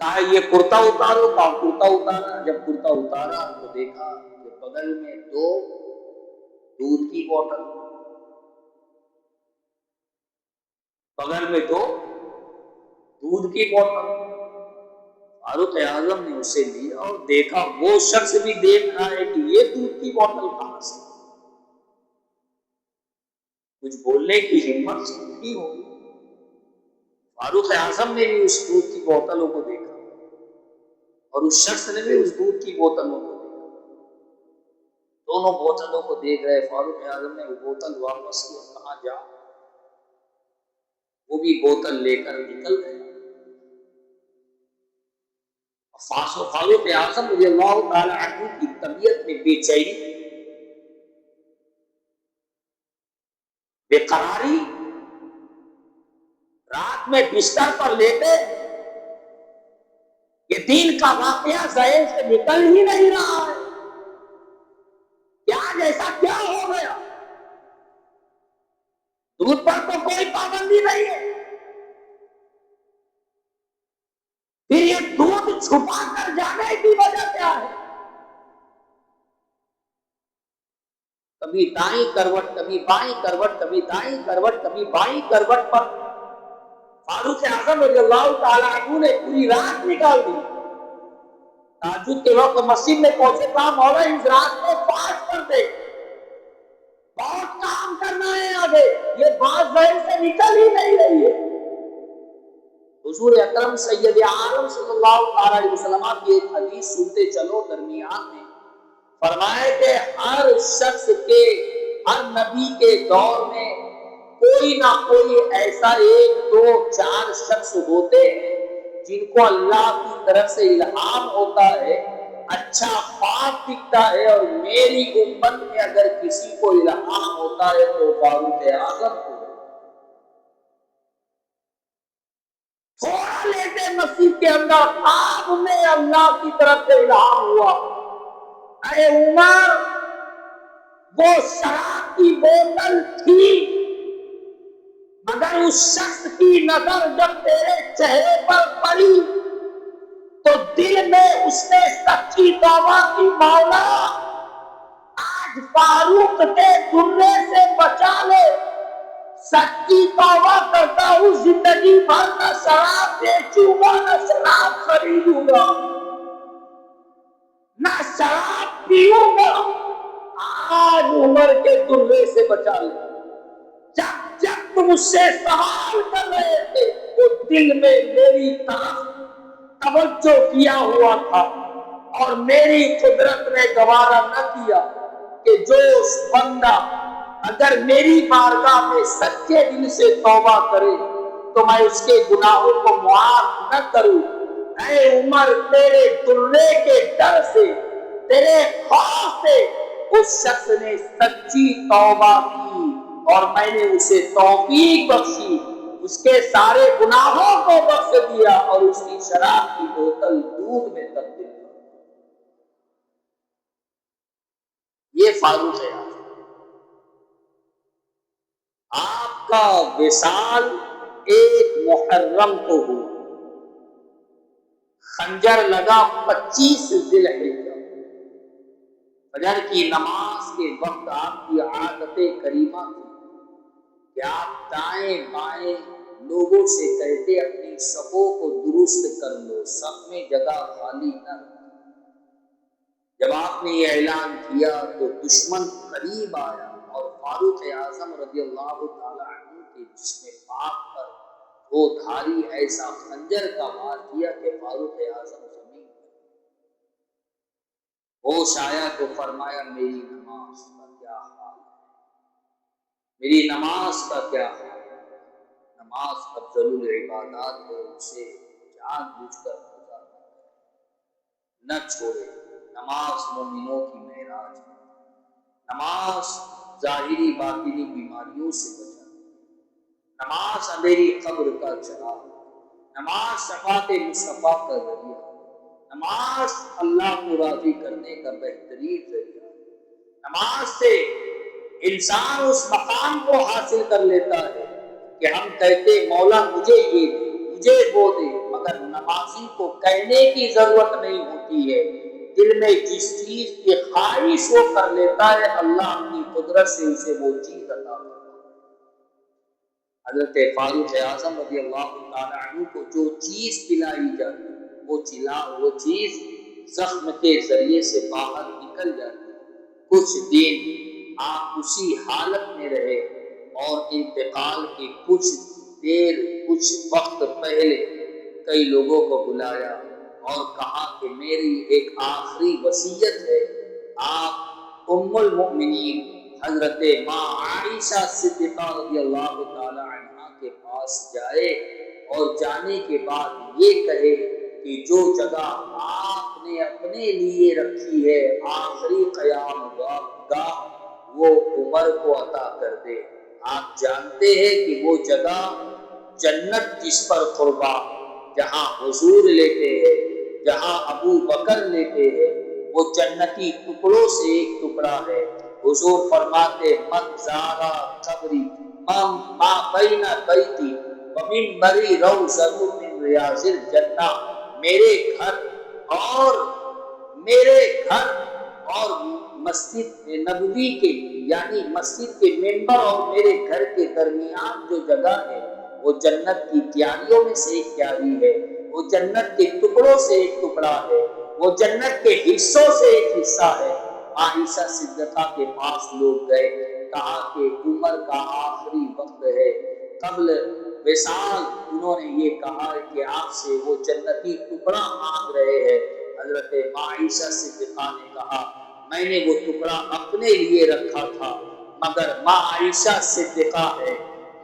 کہا یہ کرتا اتارو۔ کہا کرتا اتارا۔ جب کرتا اتارا تو دیکھا کہ بغل میں 2 دودھ کی بوتل، بغل میں 2 دودھ کی بوتل۔ فاروق اعظم نے اسے لیا اور دیکھا، وہ شخص بھی دیکھ رہا ہے کہ یہ دودھ کی بوتل کہاں سے؟ کچھ بولنے کی ہمت نہیں ہو۔ فاروق اعظم نے بھی اس دودھ کی بوتلوں کو دیکھا اور اس شخص نے بھی اس دودھ کی بوتلوں کو دیکھا، دونوں بوتلوں کو دیکھ رہے۔ فاروق اعظم نے وہ بوتل واپس کی، کہاں جا، وہ بھی بوتل لے کر نکل گئے۔ فاروق اعظم رضی اللہ تعالی عنہ کی طبیعت میں بے چینی، بے قراری، رات میں بستر پر لیٹے، یہ دین کا واقعہ ذہن سے نکل ہی نہیں رہا ہے، کیا جیسا کیا ہو گیا؟ دودھ پر تو کوئی پابندی نہیں ہے، پھر یہ دودھ چھپا کر جانے کی وجہ کیا ہے؟ کبھی دائیں کروٹ، کبھی بائیں کروٹ، کبھی دائیں کروٹ، کبھی بائیں کروٹ پر فاروق اعظم رضی اللہ تعالیٰ عنہ نے پوری رات نکال دی۔ تہجد کے وقت مسجد میں پہنچے، کہا مولا اس رات کو پاس کر دے، بہت کام کرنا ہے آگے، یہ بات ذہن سے نکل ہی نہیں رہی ہے۔ حضور اکرم سید عالم صلی اللہ علیہ وسلم کی ایک حدیث سنتے چلو، درمیان میں فرمائے کہ ہر شخص کے، ہر نبی کے دور میں کوئی نہ کوئی ایسا ایک دو چار شخص ہوتے ہیں جن کو اللہ کی طرف سے الہام ہوتا ہے، اچھا خواب دکھتا ہے، اور میری امت میں اگر کسی کو الہام ہوتا ہے تو فاروق اعظم کو۔ تھوڑا لیٹے مسجد کے اندر، خواب میں اللہ کی طرف سے الہام ہوا، اے عمر وہ شراب کی بوتل تھی، مگر اس شخص کی نظر جب تیرے چہرے پر پڑی تو دل میں اس نے سچی توبہ کی، مولا آج فاروق کے درے سے بچا لے، سچی توبہ کرتا ہوں، زندگی بھر نہ شراب بیچوں گا، نہ شراب خریدوں گا، نہ شراب پیوں گا، آج عمر کے درے سے بچا لے۔ جب جب تم اس سے سوال کر رہے تھے تو دل میں میری طرف توجہ کیا ہوا تھا، اور میری قدرت نے گوارا نہ کیا کہ جو بندہ اگر میری بارگاہ میں سچے دل سے توبہ کرے تو میں اس کے گناہوں کو معاف نہ کروں۔ اے عمر تیرے درے کے ڈر سے، تیرے خوف سے اس شخص نے سچی توبہ کی اور میں نے اسے توفیق بخشی، اس کے سارے گناہوں کو بخش دیا اور اس کی شراب کی بوتل دودھ میں تبدیل کر دی۔ یہ فاروق اعظم، آپ کا وصال ایک محرم کو ہوا، خنجر لگا 25 ذی الحجہ، فجر کی نماز کے وقت آپ کی عادت کریمہ تھی کہ آپ دائیں بائیں لوگوں سے کہتے اپنی صفوں کو درست کر لو، صف میں جگہ خالی نہ رکھو۔ جب آپ نے یہ اعلان کیا تو دشمن قریب آیا اور فاروق اعظم رضی اللہ تعالی عنہ کے جسم پاک پر وہ دھاری ایسا خنجر کا وار کیا کہ فاروق اعظم زمین پر ہوش آیا تو فرمایا میری نماز کا کیا حال ہے، میری نماز کا کیا حال ہے۔ نماز افضل العبادات ہے، اسے جان بوجھ کر قضا نہ چھوڑے۔ نماز مومنوں کی معراج ہے، نماز ظاہری باطنی بیماریوں سے بچاتی ہے، نماز اندھیری قبر کا چراغ، نماز شفاعت مصطفیٰ کا ذریعہ، نماز اللہ کو راضی کرنے کا بہترین ذریعہ، نماز سے انسان اس مقام کو حاصل کر لیتا ہے کہ ہم کہتے مولا مجھے یہ دے، مجھے وہ دے، مگر نمازی کو کہنے کی ضرورت نہیں ہوتی ہے، دل میں جس چیز کی خواہش وہ کر لیتا ہے اللہ اپنی قدرت سے اسے وہ چیز عطا کرتا ہے۔ حضرت فاروق اعظم رضی اللہ تعالی عنہ کو جو چیز پلائی جاتی وہ چیز زخم کے ذریعے سے باہر نکل جاتی، کچھ دن آپ اسی حالت میں رہے اور انتقال کے کچھ وقت پہلے کئی لوگوں کو بلایا اور کہا کہ میری ایک آخری وصیت ہے، آپ ام المؤمنین حضرت ماں عائشہ صدیقہ رضی اللہ تعالی عنہا کے پاس جائے اور جانے کے بعد یہ کہے کہ جو جگہ آپ نے اپنے لیے رکھی ہے آخری قیام گاہ وہ عمر کو عطا کر دے۔ آپ جانتے ہیں کہ وہ جگہ جنت جس پر قربا، جہاں حضور لیتے ہیں، جہاں ابو بکر لیتے ہیں، وہ جنتی ٹکڑوں سے ایک ٹکڑا ہے۔ حضور فرماتے من زارا قبری ما بین بیتی ومنبری روضۃ من ریاض الجنہ، میرے گھر اور میرے گھر اور مسجد نبوی کے یعنی مسجد کے ممبر اور میرے گھر کے درمیان جو جگہ ہے وہ جنت کی کیاریوں میں سے ایک کیاری ہے، وہ جنت کے ٹکڑوں سے ایک ٹکڑا ہے، وہ جنت کے حصوں سے ایک حصہ ہے۔ عائشہ صدیقہ کے پاس لوگ گئے، کہا کہ عمر کا آخری وقت ہے، قبل وصال انہوں نے یہ کہا کہ آپ سے وہ جنتی ٹکڑا مانگ رہے ہیں۔ حضرت عائشہ صدیقہ نے کہا میں نے وہ ٹکڑا اپنے لیے رکھا تھا، مگر ماں عائشہ صدیقہ ہے،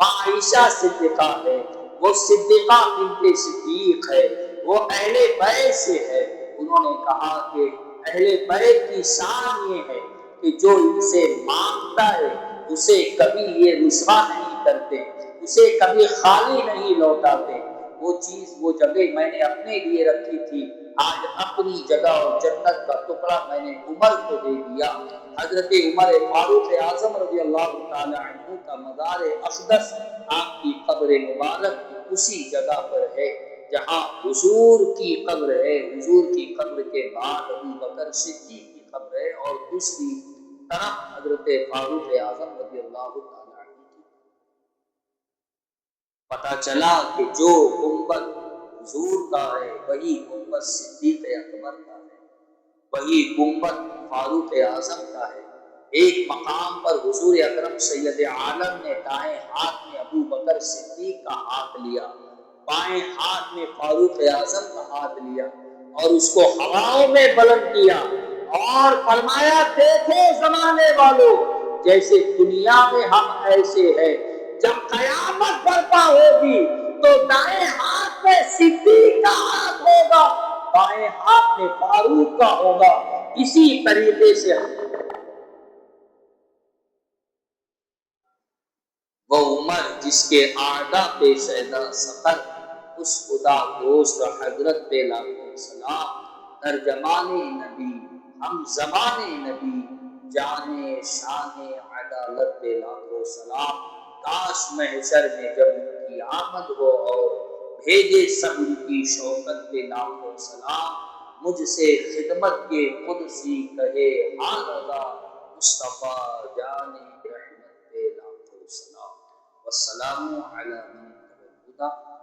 ماں عائشہ صدیقہ ہے، وہ صدیقہ بنت صدیق ہے، وہ اہل بیت سے ہے۔ انہوں نے کہا کہ اہل بیت کی شان یہ ہے کہ جو ان سے مانگتا ہے اسے کبھی یہ رسوا نہیں کرتے، اسے کبھی خالی نہیں لوٹاتے۔ وہ چیز وہ جگہ میں نے اپنے لیے رکھی تھی، آج اپنی جگہ اور جنت کا ٹکڑا میں نے عمر کو دے دیا۔ حضرت عمر فاروق اعظم رضی اللہ تعالی عنہ کا مزار اقدس، آپ کی قبر مبارک اسی جگہ پر ہے جہاں حضور کی قبر ہے۔ حضور کی قبر کے بعد ابو بکر صدیق کی قبر ہے اور دوسری طرف حضرت فاروق اعظم رضی اللہ تعالی عنہ کی۔ پتہ چلا کہ جو گنبد حضور کا ہے وہی گنبد صدیق اکبر کا ہے، وہی گنبد فاروق اعظم کا ہے۔ ایک مقام پر حضور اکرم سید عالم نے دائیں ہاتھ میں ابو بکر صدیق کا ہاتھ لیا، بائیں ہاتھ میں فاروق اعظم کا ہاتھ لیا اور اس کو ہواؤں میں بلند کیا اور فرمایا دیکھو زمانے والوں، جیسے دنیا میں ہم ایسے ہیں، جب قیامت برپا ہوگی تو دائیں ہاتھ میں صدیق کا ہاتھ ہوگا، بائیں ہاتھ میں فاروق کا ہوگا۔ اسی طریقے سے وہ عمر جس کے آدھا پیشیدہ سفر اس خدا دوست حضرت پہ لاکھوں سلام، ترجمان نبی ہم زبان نبی جانے شان عدالت پہ لاکھوں سلام۔ کاش محشر میں جب ان کی آمد ہو اور بھیجے سب ان کی شوکت پہ لاکھوں سلام، مجھ سے خدمت کے قدسی کہے ہاں رضا، مصطفیٰ جان رحمت پہ لاکھوں سلام۔ والسلام علی من اتبع الہدی